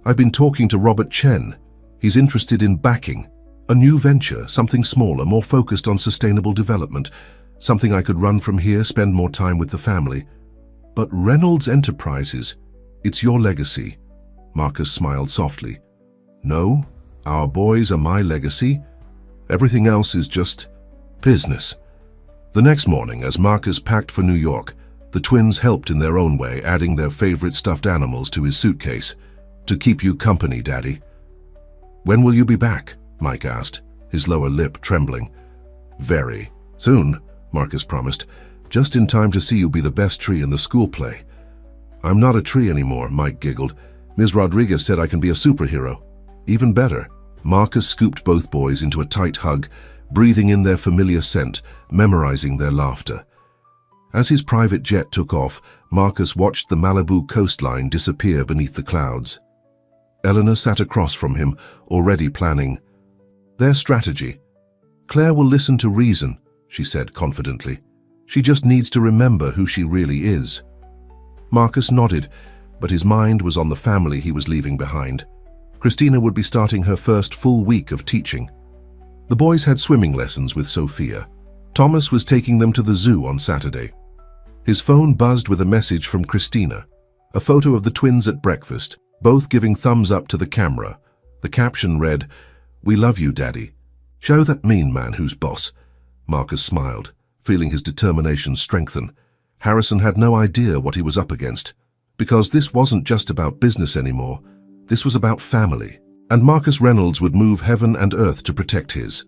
I've been talking to Robert Chen. He's interested in backing a new venture, something smaller, more focused on sustainable development, something I could run from here, spend more time with the family. But Reynolds Enterprises, it's your legacy. Marcus smiled softly. No, our boys are my legacy. Everything else is just business. The next morning, as Marcus packed for New York, the twins helped in their own way, adding their favorite stuffed animals to his suitcase. To keep you company, Daddy. When will you be back? Mike asked, his lower lip trembling. Very soon, Marcus promised. Just in time to see you be the best tree in the school play. I'm not a tree anymore, Mike giggled. Ms. Rodriguez said I can be a superhero. Even better. Marcus scooped both boys into a tight hug, breathing in their familiar scent, memorizing their laughter. As his private jet took off, Marcus watched the Malibu coastline disappear beneath the clouds. Eleanor sat across from him, already planning their strategy. Claire will listen to reason, she said confidently. She just needs to remember who she really is. Marcus nodded, but his mind was on the family he was leaving behind. Christina would be starting her first full week of teaching. The boys had swimming lessons with Sophia. Thomas was taking them to the zoo on Saturday. His phone buzzed with a message from Christina. A photo of the twins at breakfast, both giving thumbs up to the camera. The caption read, "We love you, Daddy. Show that mean man who's boss." Marcus smiled, feeling his determination strengthen. Harrison had no idea what he was up against, because this wasn't just about business anymore. This was about family, and Marcus Reynolds would move heaven and earth to protect his.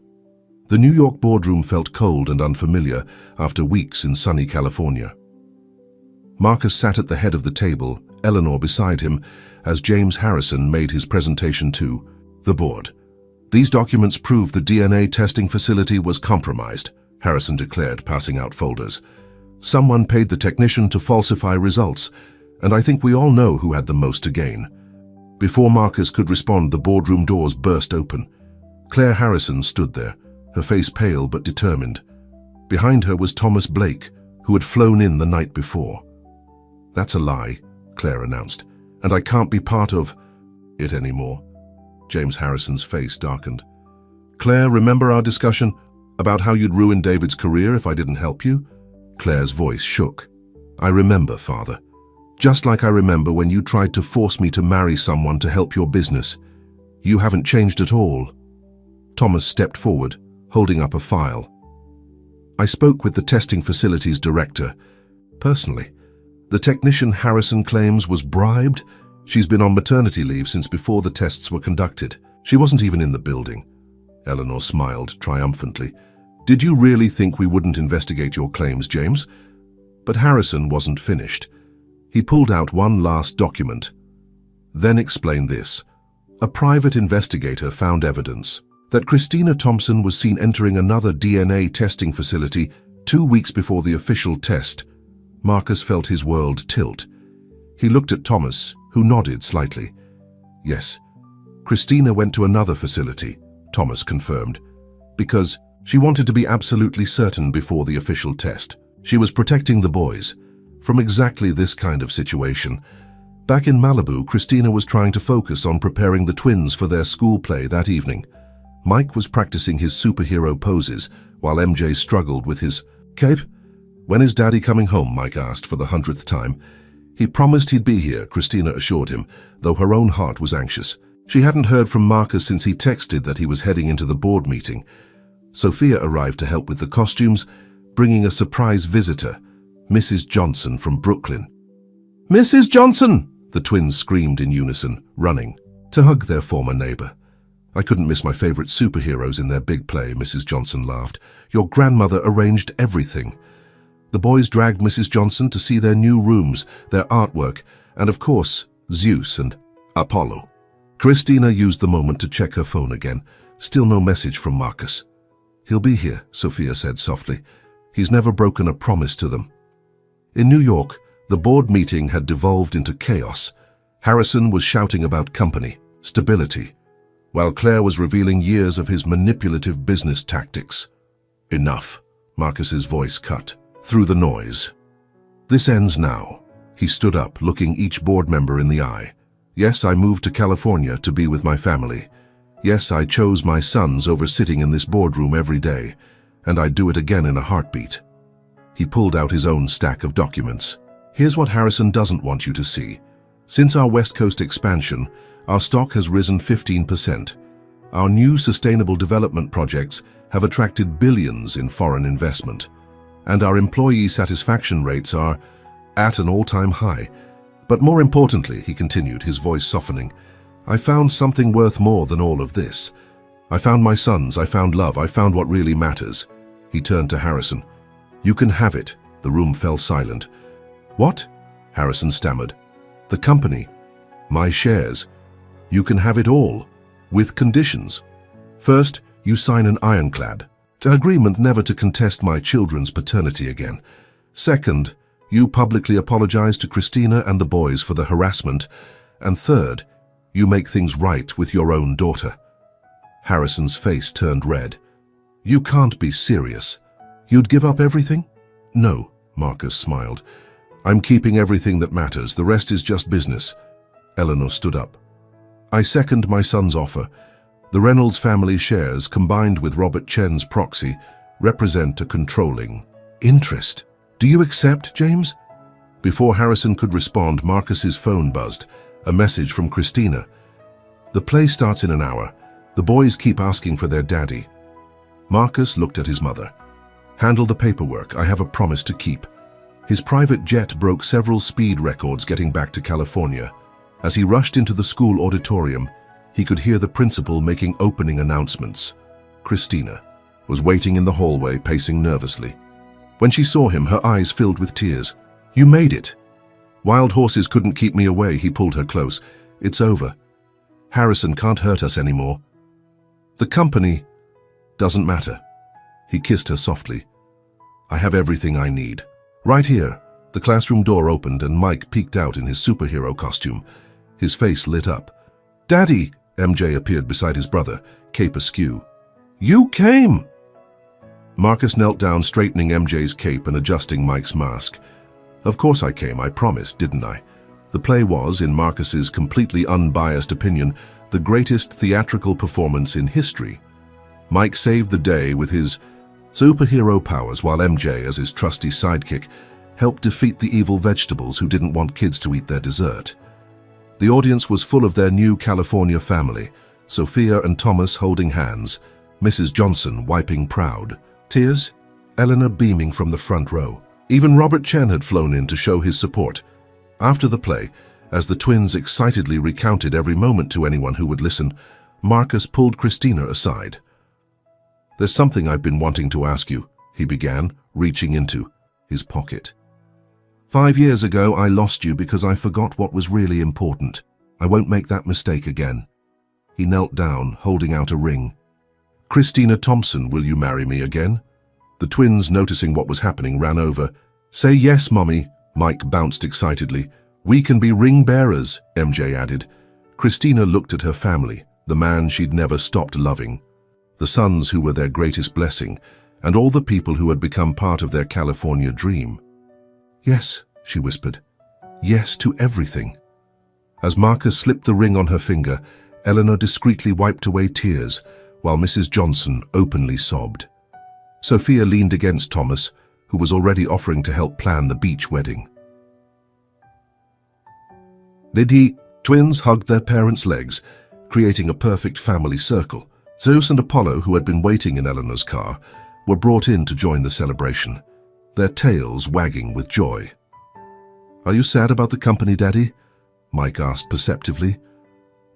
The New York boardroom felt cold and unfamiliar after weeks in sunny California. Marcus sat at the head of the table, Eleanor beside him, as James Harrison made his presentation to the board. "These documents prove the DNA testing facility was compromised," Harrison declared, passing out folders. "Someone paid the technician to falsify results, and I think we all know who had the most to gain." Before Marcus could respond, the boardroom doors burst open. Claire Harrison stood there, her face pale but determined. Behind her was Thomas Blake, who had flown in the night before. "That's a lie," Claire announced, "and I can't be part of it anymore." James Harrison's face darkened. "Claire, remember our discussion about how you'd ruin David's career if I didn't help you?" Claire's voice shook. "I remember, Father. Just like I remember when you tried to force me to marry someone to help your business. You haven't changed at all." Thomas stepped forward, holding up a file. "I spoke with the testing facility's director. Personally, the technician Harrison claims was bribed. She's been on maternity leave since before the tests were conducted. She wasn't even in the building." Eleanor smiled triumphantly. "Did you really think we wouldn't investigate your claims, James?" But Harrison wasn't finished. He pulled out one last document, then explained this. A private investigator found evidence that Christina Thompson was seen entering another DNA testing facility 2 weeks before the official test. Marcus felt his world tilt. He looked at Thomas, who nodded slightly. "Yes, Christina went to another facility," Thomas confirmed, "because she wanted to be absolutely certain before the official test. She was protecting the boys from exactly this kind of situation. Back in Malibu, Christina was trying to focus on preparing the twins for their school play that evening. Mike was practicing his superhero poses while MJ struggled with his cape. "When is Daddy coming home?" Mike asked for the 100th time. "He promised he'd be here," Christina assured him, though her own heart was anxious. She hadn't heard from Marcus since he texted that he was heading into the board meeting. Sophia arrived to help with the costumes, bringing a surprise visitor, Mrs. Johnson from Brooklyn. "Mrs. Johnson!" the twins screamed in unison, running to hug their former neighbor. "I couldn't miss my favorite superheroes in their big play," Mrs. Johnson laughed. "Your grandmother arranged everything." The boys dragged Mrs. Johnson to see their new rooms, their artwork, and of course, Zeus and Apollo. Christina used the moment to check her phone again. Still no message from Marcus. "He'll be here," Sophia said softly. "He's never broken a promise to them." In New York, the board meeting had devolved into chaos. Harrison was shouting about company, stability, while Claire was revealing years of his manipulative business tactics. "Enough," Marcus's voice cut through the noise. "This ends now." He stood up, looking each board member in the eye. "Yes, I moved to California to be with my family. Yes, I chose my sons over sitting in this boardroom every day, and I'd do it again in a heartbeat." He pulled out his own stack of documents. "Here's what Harrison doesn't want you to see. Since our West Coast expansion, our stock has risen 15%. Our new sustainable development projects have attracted billions in foreign investment, and our employee satisfaction rates are at an all-time high. But more importantly," he continued, his voice softening, "I found something worth more than all of this. I found my sons, I found love, I found what really matters." He turned to Harrison. "You can have it." The room fell silent. "What?" Harrison stammered. "The company. My shares. You can have it all, with conditions. First, you sign an ironclad agreement never to contest my children's paternity again. Second, you publicly apologize to Christina and the boys for the harassment. And third, you make things right with your own daughter." Harrison's face turned red. "You can't be serious. You'd give up everything?" "No," Marcus smiled. "I'm keeping everything that matters. The rest is just business." Eleanor stood up. "I second my son's offer. The Reynolds family shares, combined with Robert Chen's proxy, represent a controlling interest. Do you accept, James?" Before Harrison could respond, Marcus's phone buzzed. A message from Christina. "The play starts in an hour. The boys keep asking for their daddy." Marcus looked at his mother. "Handle the paperwork. I have a promise to keep." His private jet broke several speed records getting back to California. As he rushed into the school auditorium, he could hear the principal making opening announcements. Christina was waiting in the hallway, pacing nervously. When she saw him, her eyes filled with tears. "You made it." "Wild horses couldn't keep me away," he pulled her close. "It's over. Harrison can't hurt us anymore. The company doesn't matter." He kissed her softly. "I have everything I need. Right here." The classroom door opened and Mike peeked out in his superhero costume. His face lit up. "Daddy!" MJ appeared beside his brother, cape askew. "You came!" Marcus knelt down, straightening MJ's cape and adjusting Mike's mask. "Of course I came, I promised, didn't I?" The play was, in Marcus's completely unbiased opinion, the greatest theatrical performance in history. Mike saved the day with his superhero powers, while MJ, as his trusty sidekick, helped defeat the evil vegetables who didn't want kids to eat their dessert. The audience was full of their new California family, Sophia and Thomas holding hands, Mrs. Johnson wiping proud tears, Eleanor beaming from the front row. Even Robert Chen had flown in to show his support. After the play, as the twins excitedly recounted every moment to anyone who would listen, Marcus pulled Christina aside. "There's something I've been wanting to ask you," he began, reaching into his pocket. "5 years ago, I lost you because I forgot what was really important. I won't make that mistake again." He knelt down, holding out a ring. "Christina Thompson, will you marry me again?" The twins, noticing what was happening, ran over. "Say yes, Mommy," Mike bounced excitedly. "We can be ring bearers," MJ added. Christina looked at her family, the man she'd never stopped loving, the sons who were their greatest blessing, and all the people who had become part of their California dream. "Yes," she whispered. "Yes to everything." As Marcus slipped the ring on her finger, Eleanor discreetly wiped away tears, while Mrs. Johnson openly sobbed. Sophia leaned against Thomas, who was already offering to help plan the beach wedding. The twins hugged their parents' legs, creating a perfect family circle. Zeus and Apollo, who had been waiting in Eleanor's car, were brought in to join the celebration, their tails wagging with joy. "Are you sad about the company, Daddy?" Mike asked perceptively.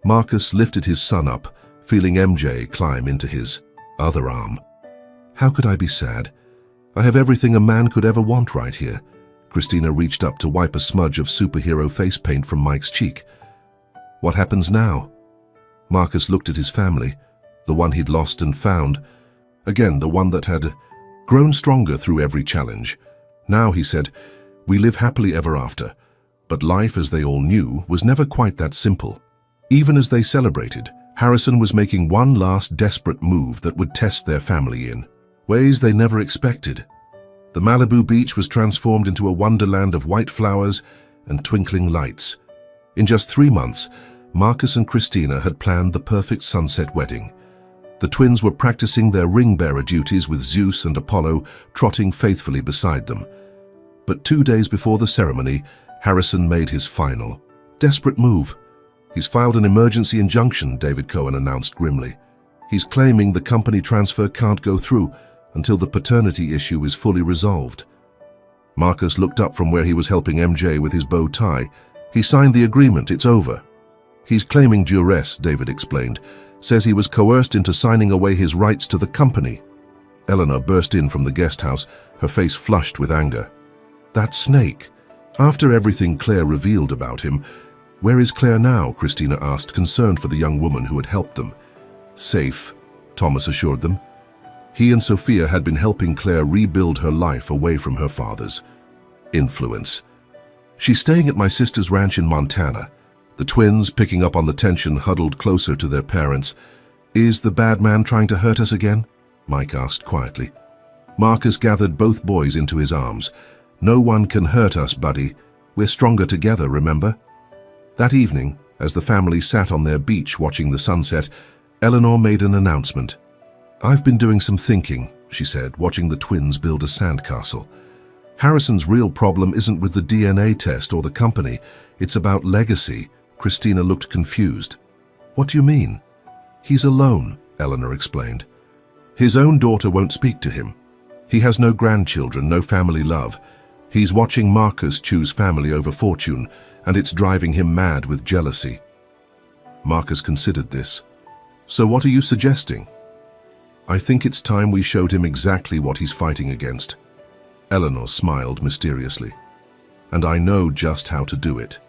Marcus lifted his son up, feeling MJ climb into his other arm. "How could I be sad? I have everything a man could ever want right here." Christina reached up to wipe a smudge of superhero face paint from Mike's cheek. "What happens now?" Marcus looked at his family, the one he'd lost and found. Again, the one that had grown stronger through every challenge. Now, he said, "We live happily ever after." But life, as they all knew, was never quite that simple. Even as they celebrated, Harrison was making one last desperate move that would test their family in ways they never expected. The Malibu beach was transformed into a wonderland of white flowers and twinkling lights. In just 3 months, Marcus and Christina had planned the perfect sunset wedding. The twins were practicing their ring-bearer duties with Zeus and Apollo trotting faithfully beside them. But 2 days before the ceremony, Harrison made his final, desperate move. "He's filed an emergency injunction," David Cohen announced grimly. "He's claiming the company transfer can't go through until the paternity issue is fully resolved." Marcus looked up from where he was helping MJ with his bow tie. "He signed the agreement, it's over." "He's claiming duress," David explained. "Says he was coerced into signing away his rights to the company." Eleanor burst in from the guest house, her face flushed with anger. "That snake. After everything Claire revealed about him, where is Claire now?" Christina asked, concerned for the young woman who had helped them. "Safe," Thomas assured them. He and Sophia had been helping Claire rebuild her life away from her father's influence. "She's staying at my sister's ranch in Montana." The twins, picking up on the tension, huddled closer to their parents. "Is the bad man trying to hurt us again?" Mike asked quietly. Marcus gathered both boys into his arms. "No one can hurt us, buddy. We're stronger together, remember?" That evening, as the family sat on their beach watching the sunset, Eleanor made an announcement. "I've been doing some thinking," she said, watching the twins build a sandcastle. Harrison's real problem isn't with the DNA test or the company. It's about legacy. Christina looked confused. What do you mean? He's alone, Eleanor explained. His own daughter won't speak to him. He has no grandchildren, no family love. He's watching Marcus choose family over fortune, and it's driving him mad with jealousy. Marcus considered this. So what are you suggesting? I think it's time we showed him exactly what he's fighting against. Eleanor smiled mysteriously. And I know just how to do it.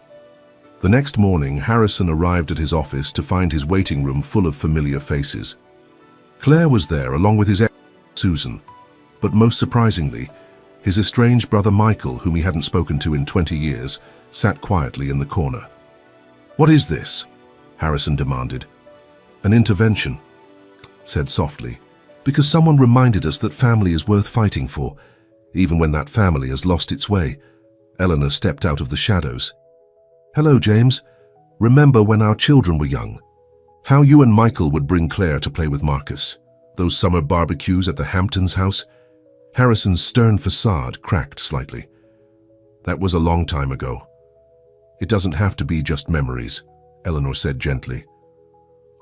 The next morning, Harrison arrived at his office to find his waiting room full of familiar faces. Claire was there along with his ex, Susan. But most surprisingly, his estranged brother Michael, whom he hadn't spoken to in 20 years, sat quietly in the corner. What is this? Harrison demanded. An intervention, said softly, because someone reminded us that family is worth fighting for, even when that family has lost its way. Eleanor stepped out of the shadows. Hello, James. Remember when our children were young? How you and Michael would bring Claire to play with Marcus? Those summer barbecues at the Hamptons house? Harrison's stern facade cracked slightly. That was a long time ago. It doesn't have to be just memories, Eleanor said gently.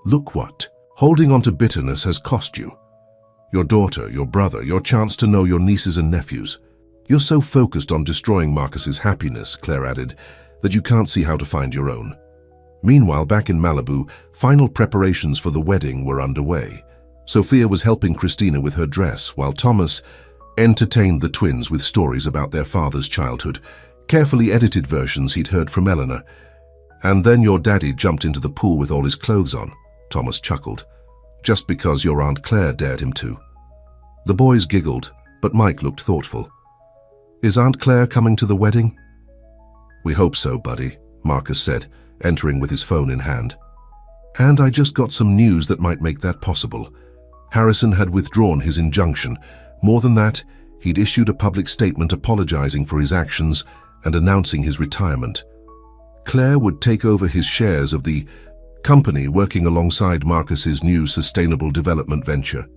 Look what? Holding on to bitterness has cost you. Your daughter, your brother, your chance to know your nieces and nephews. You're so focused on destroying Marcus's happiness, Claire added, that you can't see how to find your own. Meanwhile, back in Malibu, final preparations for the wedding were underway. Sophia was helping Christina with her dress, while Thomas entertained the twins with stories about their father's childhood, carefully edited versions he'd heard from Eleanor. And then your daddy jumped into the pool with all his clothes on, Thomas chuckled, just because your Aunt Claire dared him to. The boys giggled, but Mike looked thoughtful. Is Aunt Claire coming to the wedding? We hope so, buddy, Marcus said, entering with his phone in hand. And I just got some news that might make that possible. Harrison had withdrawn his injunction. More than that, he'd issued a public statement apologizing for his actions and announcing his retirement. Claire would take over his shares of the company working alongside Marcus's new sustainable development venture.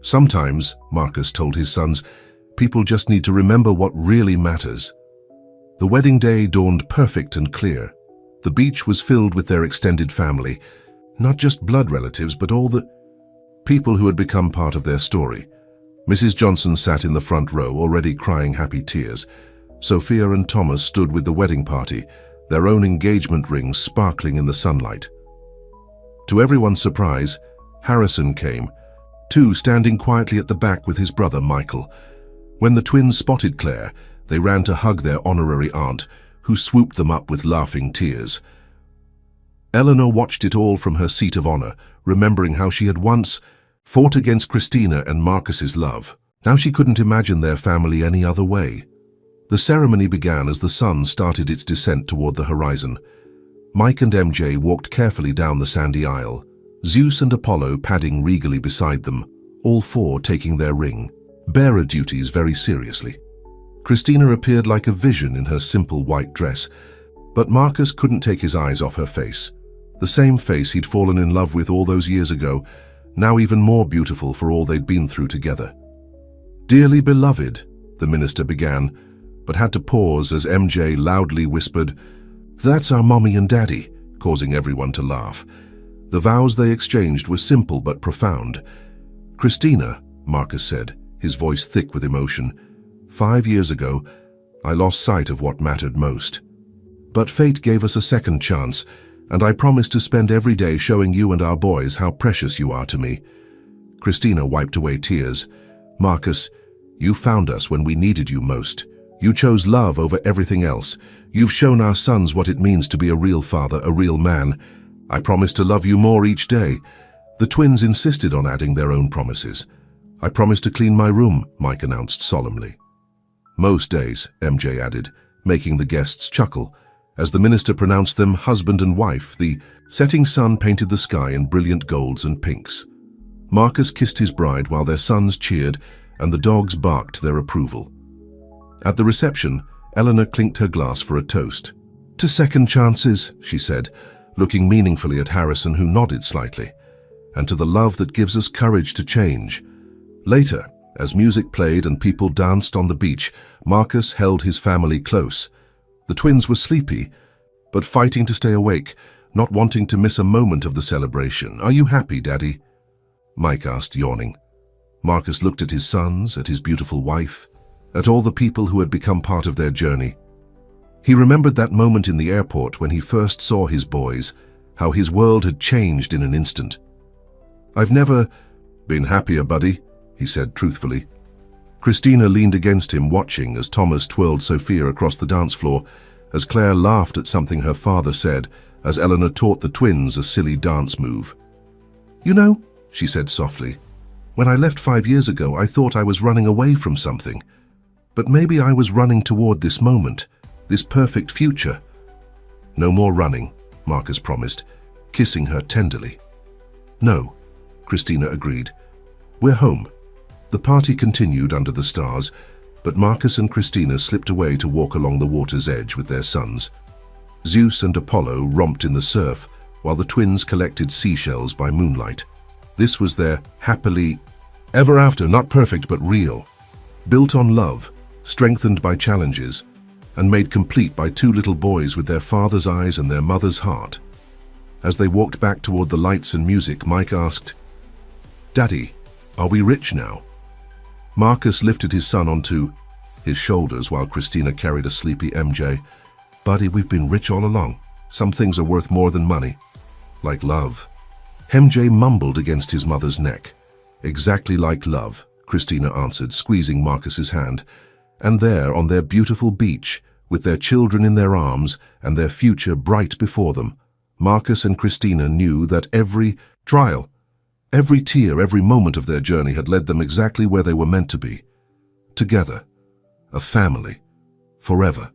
Sometimes, Marcus told his sons, people just need to remember what really matters. The wedding day dawned perfect and clear. The beach was filled with their extended family, not just blood relatives, but all the people who had become part of their story. Mrs. Johnson sat in the front row, already crying happy tears. Sophia and Thomas stood with the wedding party, their own engagement rings sparkling in the sunlight. To everyone's surprise, Harrison came, too, standing quietly at the back with his brother Michael. When the twins spotted Claire, they ran to hug their honorary aunt, who swooped them up with laughing tears. Eleanor watched it all from her seat of honor, remembering how she had once fought against Christina and Marcus's love. Now she couldn't imagine their family any other way. The ceremony began as the sun started its descent toward the horizon. Mike and MJ walked carefully down the sandy aisle, Zeus and Apollo padding regally beside them, all four taking their bearer duties very seriously. Christina appeared like a vision in her simple white dress, but Marcus couldn't take his eyes off her face. The same face he'd fallen in love with all those years ago, now even more beautiful for all they'd been through together. Dearly beloved, the minister began, but had to pause as MJ loudly whispered, "That's our mommy and daddy," causing everyone to laugh. The vows they exchanged were simple but profound. "Christina," Marcus said, his voice thick with emotion, "5 years ago, I lost sight of what mattered most. But fate gave us a second chance, and I promise to spend every day showing you and our boys how precious you are to me." Christina wiped away tears. "Marcus, you found us when we needed you most. You chose love over everything else. You've shown our sons what it means to be a real father, a real man. I promise to love you more each day." The twins insisted on adding their own promises. "I promise to clean my room," Mike announced solemnly. "Most days," MJ added, making the guests chuckle. As the minister pronounced them husband and wife, the setting sun painted the sky in brilliant golds and pinks. Marcus kissed his bride while their sons cheered and the dogs barked their approval. At the reception, Eleanor clinked her glass for a toast. "To second chances," she said, looking meaningfully at Harrison, who nodded slightly, "and to the love that gives us courage to change." Later, As music played and people danced on the beach, Marcus held his family close. The twins were sleepy, but fighting to stay awake, not wanting to miss a moment of the celebration. "Are you happy, Daddy?" Mike asked, yawning. Marcus looked at his sons, at his beautiful wife, at all the people who had become part of their journey. He remembered that moment in the airport when he first saw his boys, how his world had changed in an instant. "I've never been happier, buddy," he said truthfully. Christina leaned against him, watching as Thomas twirled Sophia across the dance floor, as Claire laughed at something her father said, as Eleanor taught the twins a silly dance move. "You know," she said softly, "when I left 5 years ago, I thought I was running away from something. But maybe I was running toward this moment, this perfect future." "No more running," Marcus promised, kissing her tenderly. "No," Christina agreed. "We're home." The party continued under the stars, but Marcus and Christina slipped away to walk along the water's edge with their sons. Zeus and Apollo romped in the surf, while the twins collected seashells by moonlight. This was their happily ever after, not perfect but real, built on love, strengthened by challenges, and made complete by two little boys with their father's eyes and their mother's heart. As they walked back toward the lights and music, Mike asked, "Daddy, are we rich now?" Marcus lifted his son onto his shoulders while Christina carried a sleepy MJ. "Buddy, we've been rich all along. Some things are worth more than money, like love." MJ mumbled against his mother's neck. "Exactly like love," Christina answered, squeezing Marcus's hand. And there, on their beautiful beach, with their children in their arms and their future bright before them, Marcus and Christina knew that every trial, every tear, every moment of their journey had led them exactly where they were meant to be. Together, a family, forever.